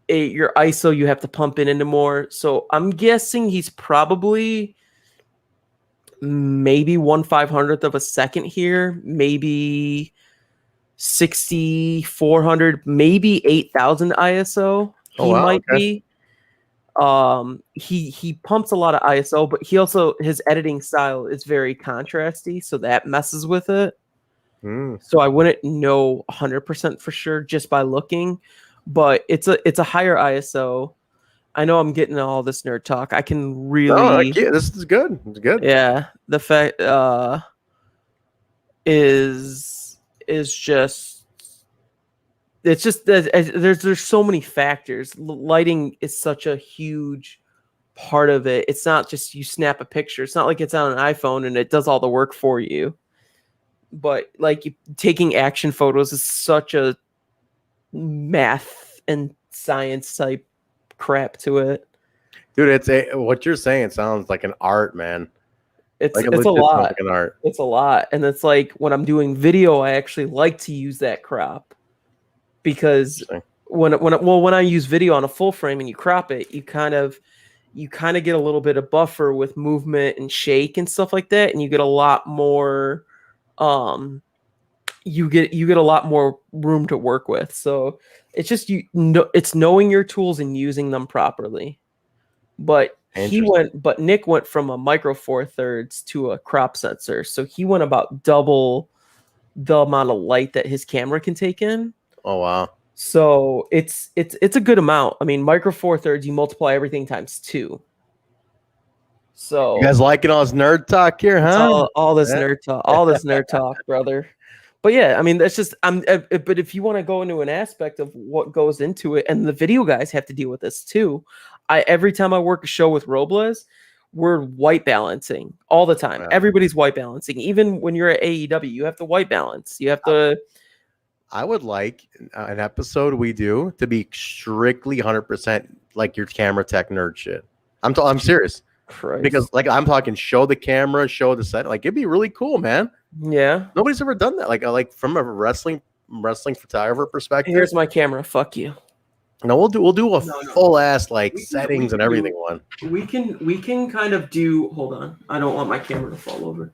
your ISO you have to pump it into more. So I'm guessing he's probably maybe 1/500th of a second here, maybe 6,400, maybe 8,000 ISO. Be. He pumps a lot of ISO, but he also, his editing style is very contrasty, so that messes with it. So I wouldn't know 100% for sure just by looking, but it's a higher ISO. I know I'm getting all this nerd talk. I can really. This is good. It's good. Yeah, the fact is just, it's just that there's so many factors. Lighting is such a huge part of it. It's not just you snap a picture. It's not like it's on an iPhone and it does all the work for you. But like taking action photos is such a math and science type crap to it. Dude, what you're saying sounds like an art, man. It's a lot. Like an art. It's a lot. And it's like when I'm doing video, I actually like to use that crop, because when I use video on a full frame and you crop it, you kind of get a little bit of buffer with movement and shake and stuff like that, and you get a lot more you get a lot more room to work with. So it's just it's knowing your tools and using them properly. But Nick went from a micro 4/3 to a crop sensor, so he went about double the amount of light that his camera can take in. Oh wow! So it's a good amount. I mean, micro 4/3, you multiply everything times 2. So you guys liking all this nerd talk here, huh? All this nerd talk, brother. But yeah, I mean, that's just but if you want to go into an aspect of what goes into it, and the video guys have to deal with this too. Every time I work a show with Robles, we're white balancing all the time. Wow. Everybody's white balancing. Even when you're at AEW, you have to white balance. You have to. I would like an episode we do to be strictly 100% like your camera tech nerd shit. I'm serious. Christ. Because like I'm talking, show the camera, show the set. Like it'd be really cool, man. Yeah. Nobody's ever done that. Like from a wrestling photographer perspective. Here's my camera. Fuck you. No, we'll do a full ass like settings and everything one. We can kind of do. Hold on, I don't want my camera to fall over.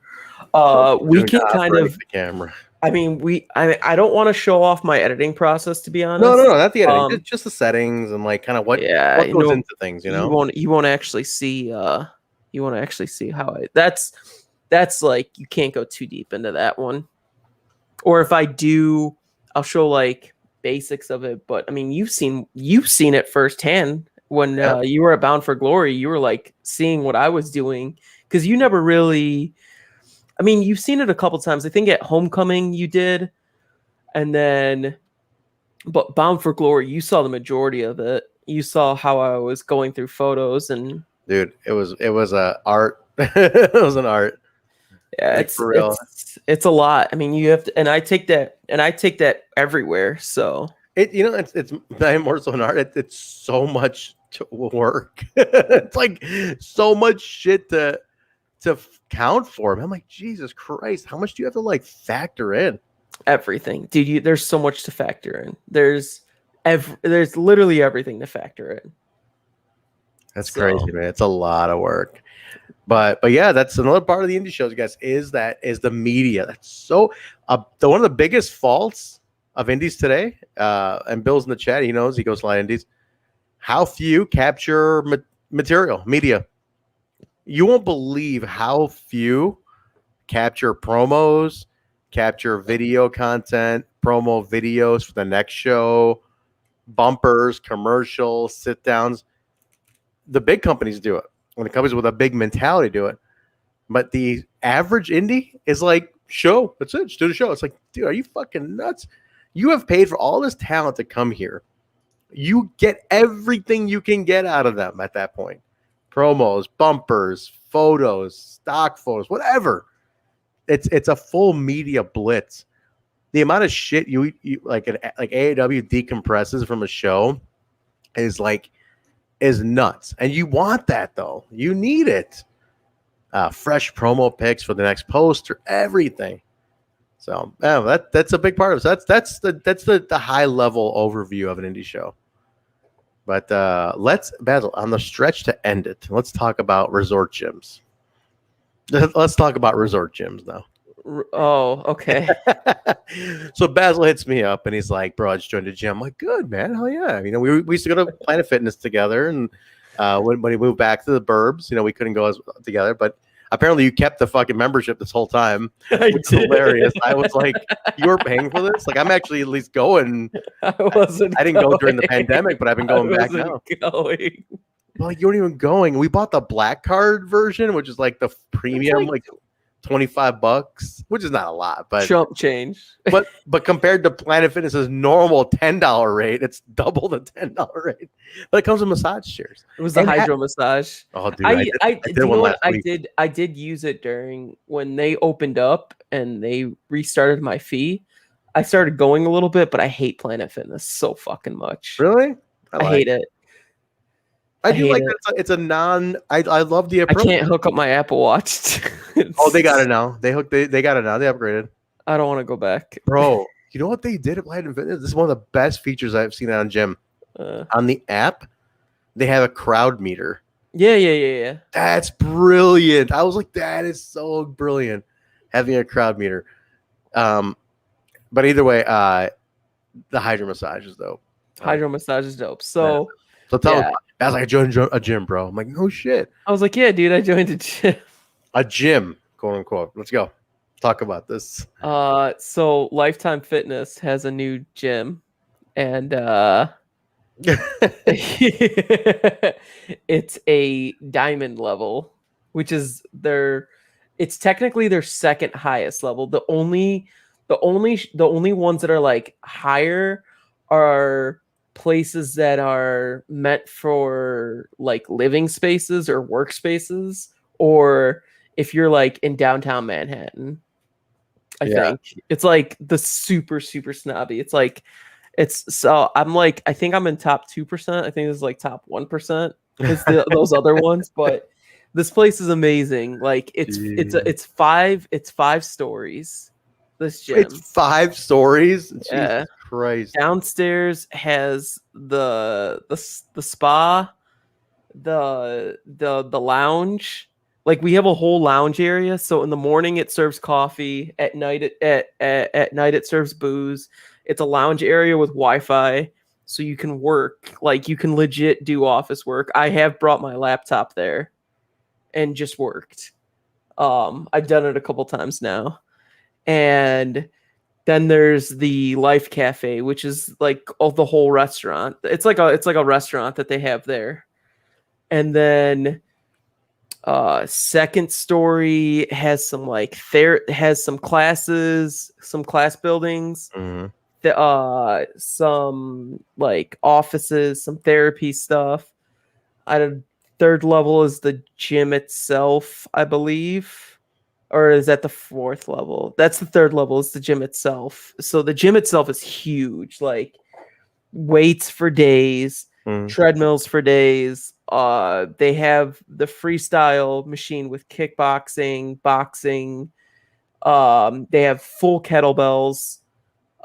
We can kind of. The camera. I mean, I don't want to show off my editing process, to be honest. No, not the editing. Just the settings and like kind of what goes into things. You know, you won't actually see. You won't actually see how that's like you can't go too deep into that one. Or if I do, I'll show like basics of it. But I mean, you've seen it firsthand when you were at Bound for Glory. You were like seeing what I was doing because you never really. I mean, you've seen it a couple times. I think at Homecoming you did, and then, but Bound for Glory, you saw the majority of it. You saw how I was going through photos and. Dude, it was a art. It was an art. Yeah, like, for real. It's a lot. I mean, you have to, and I take that everywhere. So it's more so an art. It's so much to work. It's like so much shit to count for. I'm like, Jesus Christ, how much do you have to like factor in? Everything, dude. There's so much to factor in. There's literally everything to factor in. That's crazy, man. It's a lot of work. But yeah, that's another part of the indie shows, guys, is the media. That's so one of the biggest faults of indies today, and Bill's in the chat, he knows, he goes to a lot of indies, how few capture material, media. You won't believe how few capture promos, capture video content, promo videos for the next show, bumpers, commercials, sit downs. The big companies do it. When the companies with a big mentality do it. But the average indie is like, show. That's it. Just do the show. It's like, dude, are you fucking nuts? You have paid for all this talent to come here. You get everything you can get out of them at that point. Promos, bumpers, photos, stock photos, whatever. It's a full media blitz. The amount of shit you like AAW decompresses from a show is nuts. And you want that, though. You need it. Fresh promo pics for the next poster, everything. So that's a big part of it. So that's the high level overview of an indie show. But let's, Basil, on the stretch to end it, let's talk about resort gyms. Let's talk about resort gyms now. Oh, okay. So Basil hits me up and he's like, bro, I just joined a gym. I'm like, good, man. Hell yeah. You know, we used to go to Planet Fitness together. And when we moved back to the burbs, you know, we couldn't go together. But apparently you kept the fucking membership this whole time. It's hilarious. I was like, you were paying for this? Like, I'm actually at least going. I didn't go during the pandemic, but I've been going back now. Well, like, you weren't even going. We bought the black card version, which is like the premium, like $25, which is not a lot, but chump change. but compared to Planet Fitness's normal $10 rate, it's double the $10 rate. But it comes with massage chairs. It was the hydro massage. Oh, dude, I did use it during when they opened up and they restarted my fee. I started going a little bit, but I hate Planet Fitness so fucking much. Really? I hate it. I do like that. It's a non. I love the approach. I can't hook up my Apple Watch. Oh, they got it now. They got it now. They upgraded. I don't want to go back, bro. You know what they did at Planet Fitness? This is one of the best features I've seen on gym. On the app, they have a crowd meter. Yeah. That's brilliant. I was like, that is so brilliant, having a crowd meter. But either way, the hydro massage is dope. Hydro massage is dope. So tell me. I was like, I joined a gym, bro. I'm like, no shit. I was like, yeah, dude, I joined a gym. A gym, quote unquote. Let's go. Talk about this. So Lifetime Fitness has a new gym, and it's a diamond level, which is it's technically their second highest level. The only ones that are like higher are places that are meant for like living spaces or workspaces, or if you're like in downtown Manhattan. I think it's like the super snobby. So I'm like, I think I'm in top 2%. I think this is like top 1%. It's those other ones, but this place is amazing. Like it's 5 stories. This gym. It's 5 stories. Yeah. Jesus Christ. Downstairs has the spa, the lounge. Like we have a whole lounge area. So in the morning it serves coffee. At night it serves booze. It's a lounge area with Wi-Fi, so you can work. Like you can legit do office work. I have brought my laptop there and just worked. I've done it a couple times now. And Then there's the Life Cafe, which is like the whole restaurant. It's like a restaurant that they have there. And then second story has some like has some classes, some class buildings, some like offices, some therapy stuff. Third level is the gym itself, I believe. Or is that the fourth level? That's the third level, is the gym itself. So the gym itself is huge, like weights for days, treadmills for days. They have the freestyle machine with kickboxing, boxing. They have full kettlebells,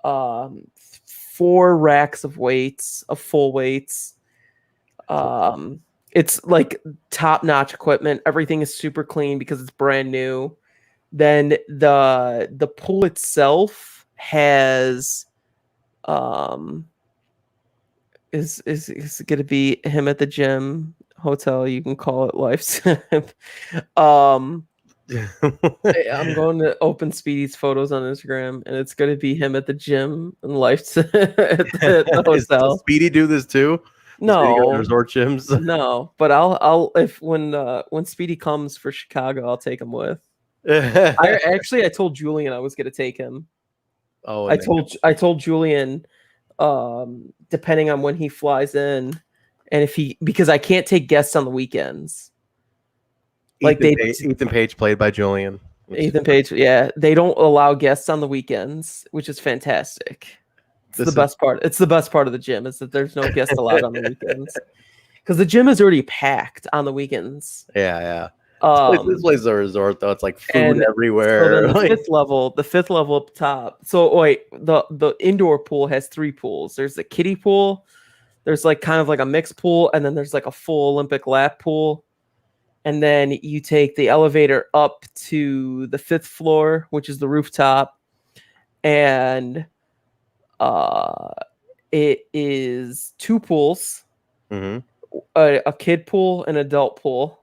4 racks of weights, of full weights. It's like top-notch equipment. Everything is super clean because it's brand new. Then the pool itself has is going to be him at the gym hotel. You can call it Lifetime. I'm going to open Speedy's photos on Instagram, and it's going to be him at the gym and Lifetime at the hotel. Does Speedy do this too? No, resort gyms. No, but I'll if when Speedy comes for Chicago, I'll take him with. I told Julian I was going to take him. Oh, I told Julian, depending on when he flies in, and because I can't take guests on the weekends. Ethan Page played by Julian. Ethan Page, yeah, they don't allow guests on the weekends, which is fantastic. It's the best part. It's the best part of the gym is that there's no guests allowed on the weekends because the gym is already packed on the weekends. Yeah. This place is a resort though. It's like food everywhere. So the fifth level up top. So wait, the indoor pool has 3 pools. There's the kiddie pool. There's like kind of like a mixed pool, and then there's like a full Olympic lap pool. And then you take the elevator up to the 5th floor, which is the rooftop, and it is 2 pools, a kid pool and adult pool.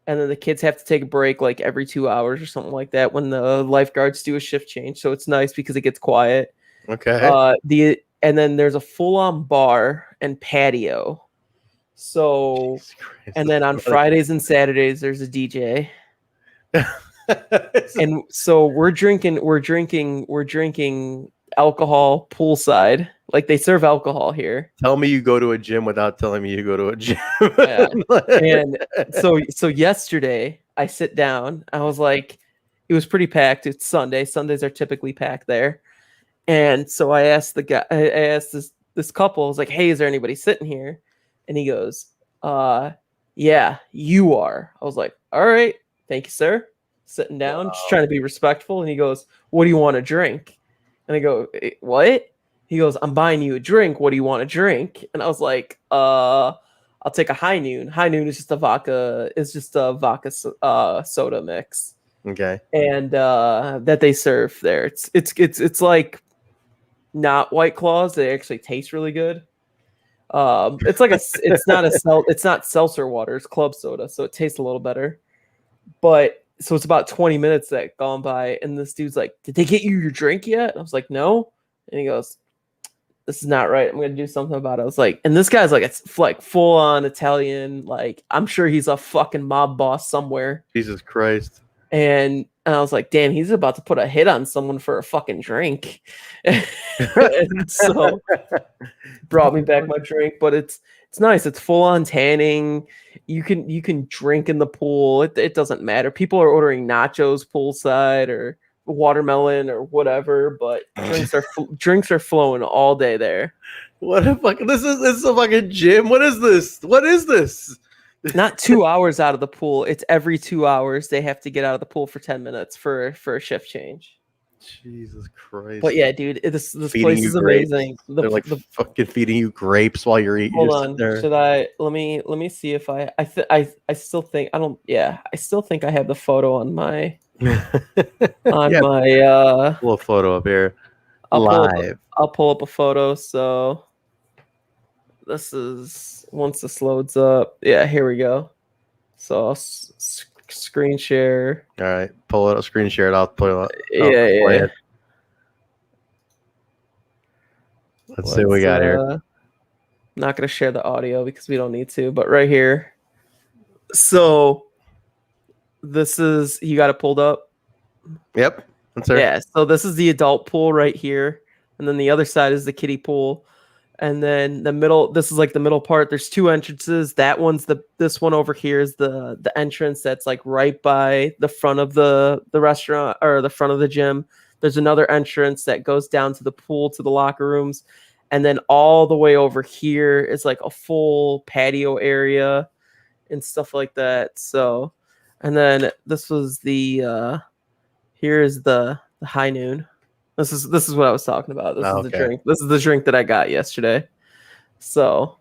And then the kids have to take a break like every 2 hours or something like that when the lifeguards do a shift change. So it's nice because it gets quiet. Okay. And then there's a full-on bar and patio. So, and then on Fridays and Saturdays there's a DJ. And so we're drinking alcohol poolside. Like they serve alcohol here. Tell me you go to a gym without telling me you go to a gym. Yeah. And so yesterday I sit down. I was like, it was pretty packed. It's Sunday. Sundays are typically packed there. And so I asked the guy. I asked this couple. I was like, "Hey, is there anybody sitting here?" And he goes, "Yeah, you are." I was like, "All right, thank you, sir." Sitting down, just trying to be respectful. And he goes, "What do you want to drink?" And I go, "What?" He goes, "I'm buying you a drink. What do you want to drink?" And I was like, I'll take a High Noon. High Noon is just a vodka. It's just a vodka soda mix. Okay. And that they serve there. It's like not White Claws. They actually taste really good. It's not seltzer water. It's club soda, so it tastes a little better. But so it's about 20 minutes that gone by, and this dude's like, "Did they get you your drink yet?" And I was like, "No." And he goes, "This is not right. I'm gonna do something about it." I was like, and this guy's like, it's like full on Italian. Like, I'm sure he's a fucking mob boss somewhere. Jesus Christ. And I was like, damn, he's about to put a hit on someone for a fucking drink. And so brought me back my drink, but it's nice. It's full on tanning. You can drink in the pool. It doesn't matter. People are ordering nachos poolside or watermelon or whatever, but drinks are flowing all day there. What a fucking this is a fucking gym. What is this? Not 2 hours out of the pool. It's every 2 hours they have to get out of the pool for 10 minutes for a shift change. Jesus Christ. But yeah, dude, this place is amazing. They're like fucking feeding you grapes while you're eating. Hold on. Should I let me see if I still think I don't I still think I have the photo on my my little photo up here. I'll pull up a photo. So this is once this loads up. Yeah, here we go. So I'll screen share. All right, pull it. Screen share it. I'll put it. Yeah. Let's see what we got here. Not going to share the audio because we don't need to, but right here. So this is, you got it pulled up? Yep. Yeah, so this is the adult pool right here. And then the other side is the kiddie pool. And then the middle, this is like the middle part. There's two entrances. That one's this one over here is the entrance that's like right by the front of the restaurant or the front of the gym. There's another entrance that goes down to the pool, to the locker rooms. And then all the way over here is like a full patio area and stuff like that. So, and then this was the, here is the high noon. This is what I was talking about. This is the drink. This is the drink that I got yesterday. So,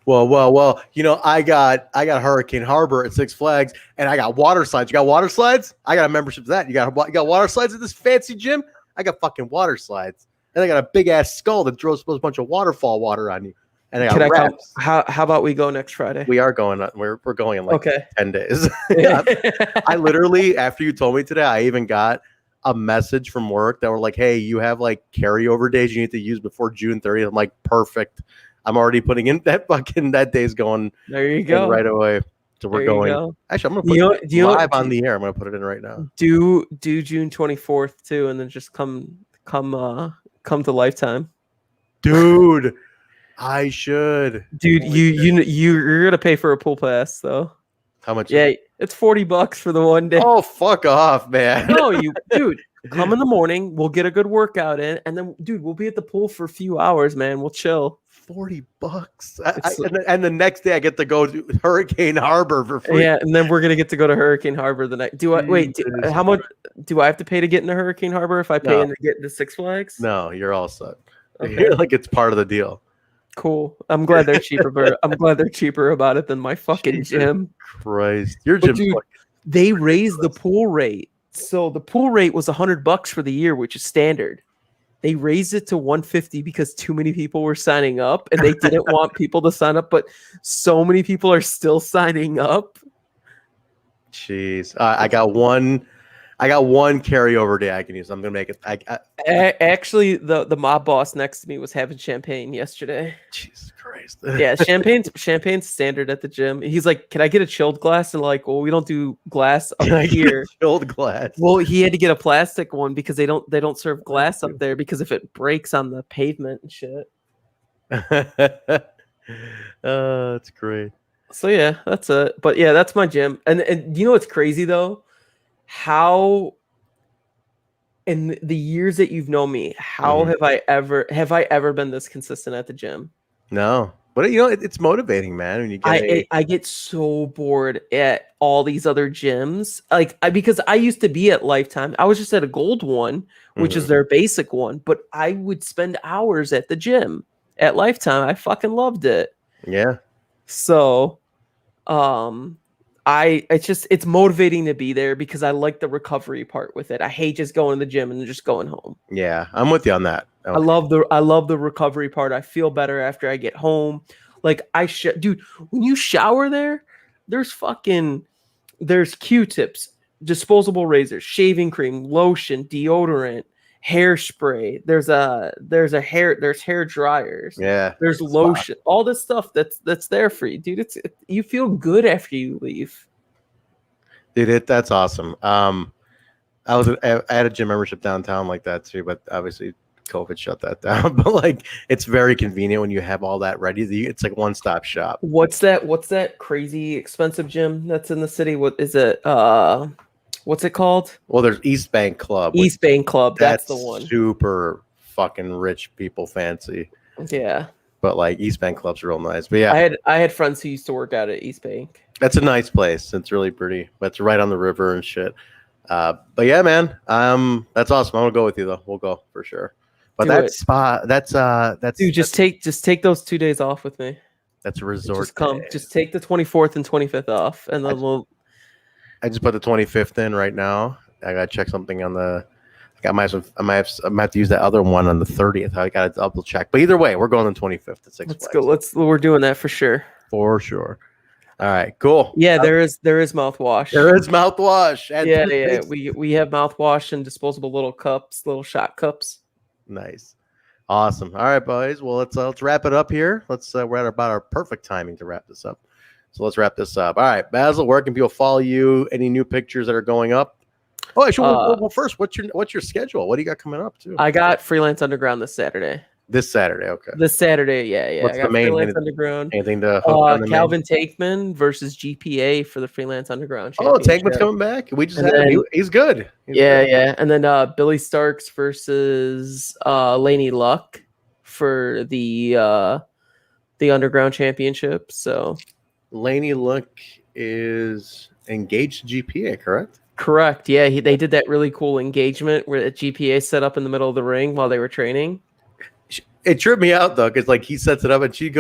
well. You know, I got Hurricane Harbor at Six Flags, and I got water slides. You got water slides? I got a membership to that. You got water slides at this fancy gym? I got fucking water slides, and I got a big ass skull that throws a bunch of waterfall water on you. And I got wraps. How about we go next Friday? We are going. We're going in like 10 days. I literally, after you told me today, I even got a message from work that were like, hey, you have like carryover days you need to use before June 30th. I'm like, perfect. I'm already putting in that day's going. There you go. Right away. So we're going. Actually, I'm going to put it live on the air. I'm going to put it in right now. Do June 24th too, and then just come to Lifetime. Dude, I should. Dude, you're going to pay for a pool pass though. How much? Yeah, it's $40 for the one day. Oh, fuck off, man. No, dude, come in the morning. We'll get a good workout in, and then, dude, we'll be at the pool for a few hours, man. We'll chill. $40. And the next day I get to go to Hurricane Harbor for free. Yeah, and then we're gonna get to go to Hurricane Harbor the night. How much do I have to pay to get into Hurricane Harbor if I pay in to get into Six Flags? No, you're all set. Okay. Like it's part of the deal. Cool. I'm glad they're cheaper. I'm glad they're cheaper about it than my fucking gym. Christ, your gym. Dude, they raised the pool rate. So the pool rate was $100 for the year, which is standard. They raised it to $150 because too many people were signing up, and they didn't want people to sign up. But so many people are still signing up. Jeez, I got one carryover day I can use. I'm gonna make it. Actually, the mob boss next to me was having champagne yesterday. Jesus Christ. Yeah, champagne's standard at the gym. He's like, "Can I get a chilled glass?" And like, "Well, we don't do glass up here." Chilled glass. Well, he had to get a plastic one because they don't serve glass up there because if it breaks on the pavement and shit. That's great. So yeah, that's it. But yeah, that's my gym. And you know what's crazy though? How in the years that you've known me, how have I ever been this consistent at the gym? No. But you know, it's motivating, man. When you get I get so bored at all these other gyms. Because I used to be at Lifetime. I was just at a gold one, which is their basic one, but I would spend hours at the gym at Lifetime. I fucking loved it. Yeah. So it's motivating to be there because I like the recovery part with it. I hate just going to the gym and just going home. Yeah, I'm with you on that. Okay. I love the recovery part. I feel better after I get home. Like dude, when you shower there's Q-tips, disposable razors, shaving cream, lotion, deodorant, hairspray. There's hair dryers. Yeah. There's lotion. All this stuff that's there for you, dude. You feel good after you leave. Dude, that's awesome. I had a gym membership downtown like that too, but obviously COVID shut that down. But like, it's very convenient when you have all that ready. It's like one-stop shop. What's that crazy expensive gym that's in the city? What is it? What's it called? Well, there's East Bank Club. East Bank Club. That's the one. Super fucking rich people fancy. Yeah. But like East Bank Club's real nice. But yeah, I had friends who used to work out at East Bank. That's a nice place. It's really pretty. But it's right on the river and shit. But yeah, man. That's awesome. I'm gonna go with you though. We'll go for sure. But that's dude. Just take those 2 days off with me. That's a resort. Just come. Day. Just take the 24th and 25th off, and then I just put the 25th in right now. I gotta check something on the. I might have to use that other one on the 30th. I gotta double check. But either way, we're going on the 25th at 6. Let's go. We're doing that for sure. For sure. All right. Cool. Yeah, there is mouthwash. There is mouthwash. Yeah. We have mouthwash and disposable little cups, little shot cups. Nice. Awesome. All right, boys. Well, let's wrap it up here. We're at about our perfect timing to wrap this up. So let's wrap this up. All right, Basil, where can people follow you? Any new pictures that are going up? Oh, actually, well, first, what's your schedule? What do you got coming up too? I got Freelance Underground this Saturday. This Saturday, okay. This Saturday, yeah. What's I got the main Freelance Underground. Anything to hook on the Calvin Takeman versus GPA for the Freelance Underground Championship. Oh, Championship. Takeman's coming back. We just had him. He's good. Yeah. And then Billy Starks versus Laney Luck for the Underground Championship. So Laney Luck is engaged to GPA, correct? Correct. Yeah, they did that really cool engagement where the GPA set up in the middle of the ring while they were training. It tripped me out though, because like he sets it up and she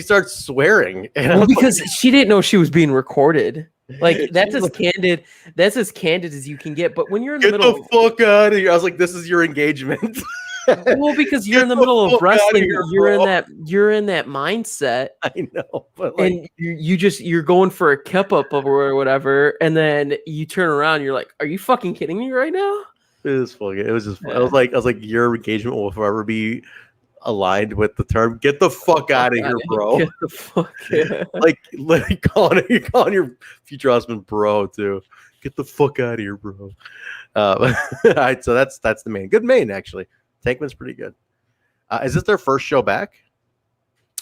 starts swearing. Well, because she didn't know she was being recorded. Like that's as candid. That's as candid as you can get. But when you're in the middle, get the fuck out of here! I was like, this is your engagement. Well, because you're in the middle of wrestling, you're in that mindset. I know, but like, and you're going for a kip up or whatever, and then you turn around, and you're like, "Are you fucking kidding me right now?" It was funny. It was just. Yeah. I was like, your engagement will forever be aligned with the term "get the fuck out of here, bro." Get the fuck. Yeah. Like literally calling your future husband bro too. Get the fuck out of here, bro. All right, so that's the main. Good main actually. Tankman's pretty good. Is this their first show back?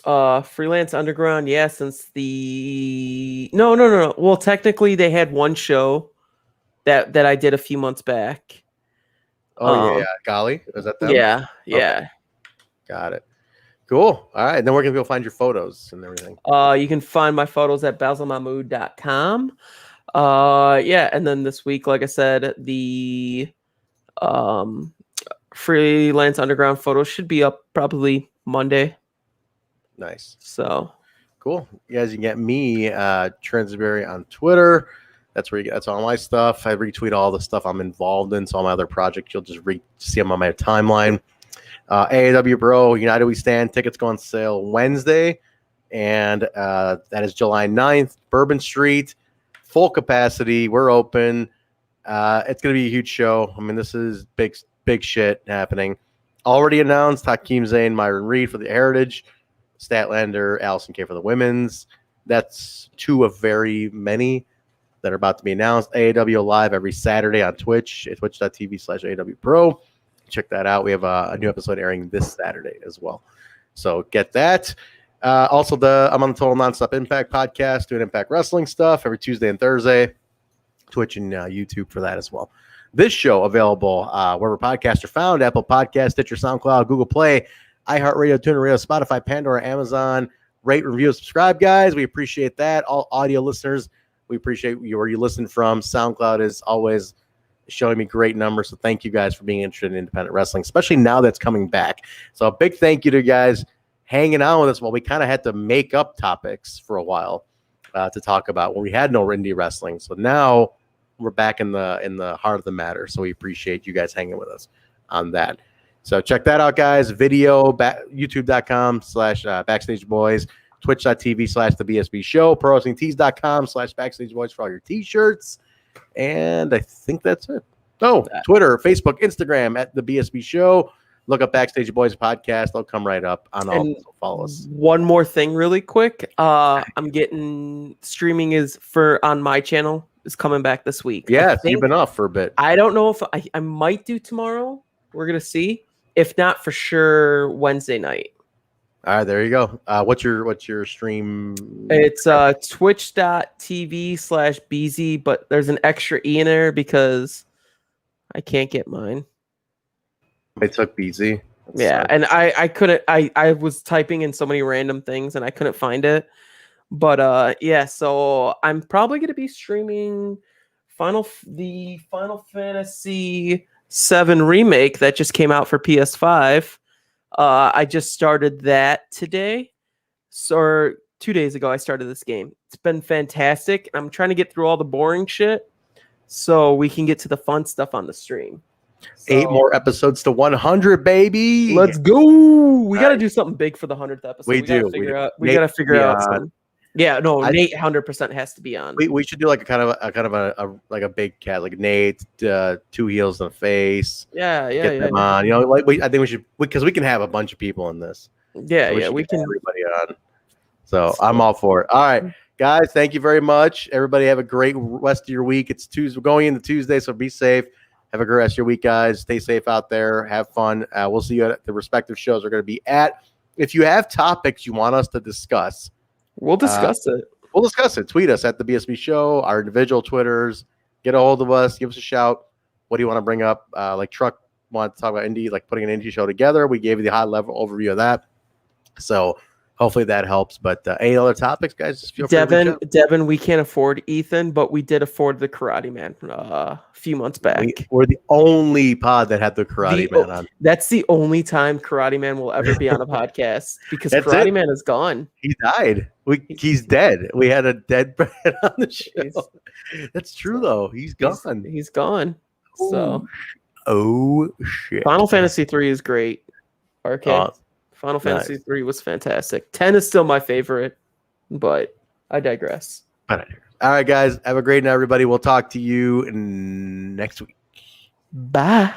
Freelance Underground, yeah, since the no. Well, technically they had one show that I did a few months back. Oh yeah. Golly, is that them? Yeah. Okay. Got it. Cool. All right, then where can people find your photos and everything? You can find my photos at basilmahmood.com. Yeah, and then this week, like I said, the Freelance Underground photos should be up probably Monday. Nice. So cool. You guys, you can get me Transberry on Twitter. That's where that's all my stuff. I retweet all the stuff I'm involved in. So all my other projects, you'll just see them on my timeline. AAW Bro, United We Stand. Tickets go on sale Wednesday. And that is July 9th. Bourbon Street. Full capacity. We're open. It's going to be a huge show. I mean, this is big shit happening. Already announced Hakim, Zane, Myron Reed for the Heritage. Statlander, Allysin K for the Women's. That's two of very many that are about to be announced. AAW Live every Saturday on Twitch at twitch.tv/AAW Pro. Check that out. We have a new episode airing this Saturday as well. So get that. Also, I'm on the Total Nonstop Impact podcast doing Impact Wrestling stuff every Tuesday and Thursday. Twitch and YouTube for that as well. This show available wherever podcasts are found: Apple Podcasts, Stitcher, SoundCloud, Google Play, iHeartRadio, TuneIn Radio, Spotify, Pandora, Amazon. Rate, review, subscribe, guys. We appreciate that. All audio listeners, we appreciate where you listen from. SoundCloud is always showing me great numbers, so thank you guys for being interested in independent wrestling, especially now that's coming back. So a big thank you to you guys hanging out with us while we kind of had to make up topics for a while to talk about when we had no indie wrestling. So now we're back in the heart of the matter. So we appreciate you guys hanging with us on that. So check that out, guys. Video, youtube.com/Backstage Boys, twitch.tv/the BSB show, prowrestlingtees.com/Backstage Boys for all your t-shirts. And I think that's it. Oh, Twitter, Facebook, Instagram at the BSB show. Look up Backstage Boys podcast. They'll come right up on all. So follow us. One more thing really quick. I'm getting streaming on my channel is coming back this week. Yeah, you've been off for a bit. I don't know if I might do tomorrow. We're going to see. If not, for sure, Wednesday night. All right, there you go. What's your stream? It's twitch.tv/BZ, but there's an extra E in there because I can't get mine. I took BZ. Yeah, and I couldn't. I was typing in so many random things and I couldn't find it. But yeah, so I'm probably going to be streaming the Final Fantasy 7 remake that just came out for PS5. I just started that today. So 2 days ago, I started this game. It's been fantastic. I'm trying to get through all the boring shit so we can get to the fun stuff on the stream. So, 8 more episodes to 100, baby. Let's go. We got to do something big for the 100th episode. We got to figure out something. Yeah, no, Nate 100% has to be on. We should do like a kind of a big cat, like Nate, 2 heels in the face. Yeah. Them on. You know, like I think we should, because we can have a bunch of people in this. Yeah, so we can can. everybody on. So I'm all for it. All right, guys, thank you very much. Everybody have a great rest of your week. It's Tuesday, we're going into Tuesday, so be safe. Have a great rest of your week, guys. Stay safe out there. Have fun. We'll see you at the respective shows we're going to be at. If you have topics you want us to discuss, we'll discuss it. We'll discuss it. Tweet us at the BSB Show, our individual Twitters. Get a hold of us. Give us a shout. What do you want to bring up? Like Truck wanted to talk about indie, like putting an indie show together. We gave you the high level overview of that. So hopefully that helps. But any other topics, guys, just feel free to reach out. Devin, we can't afford Ethan, but we did afford the Karate Man a few months back. We're the only pod that had the Karate Man on. That's the only time Karate Man will ever be on a podcast, because Karate Man is gone. He died. He's dead. We had a dead man on the show. That's true, though. He's gone. He's gone. So, shit. Final Fantasy 3 is great. RK. Final Fantasy 3 was fantastic. 10 is still my favorite, but I digress. All right, guys. Have a great night, everybody. We'll talk to you next week. Bye.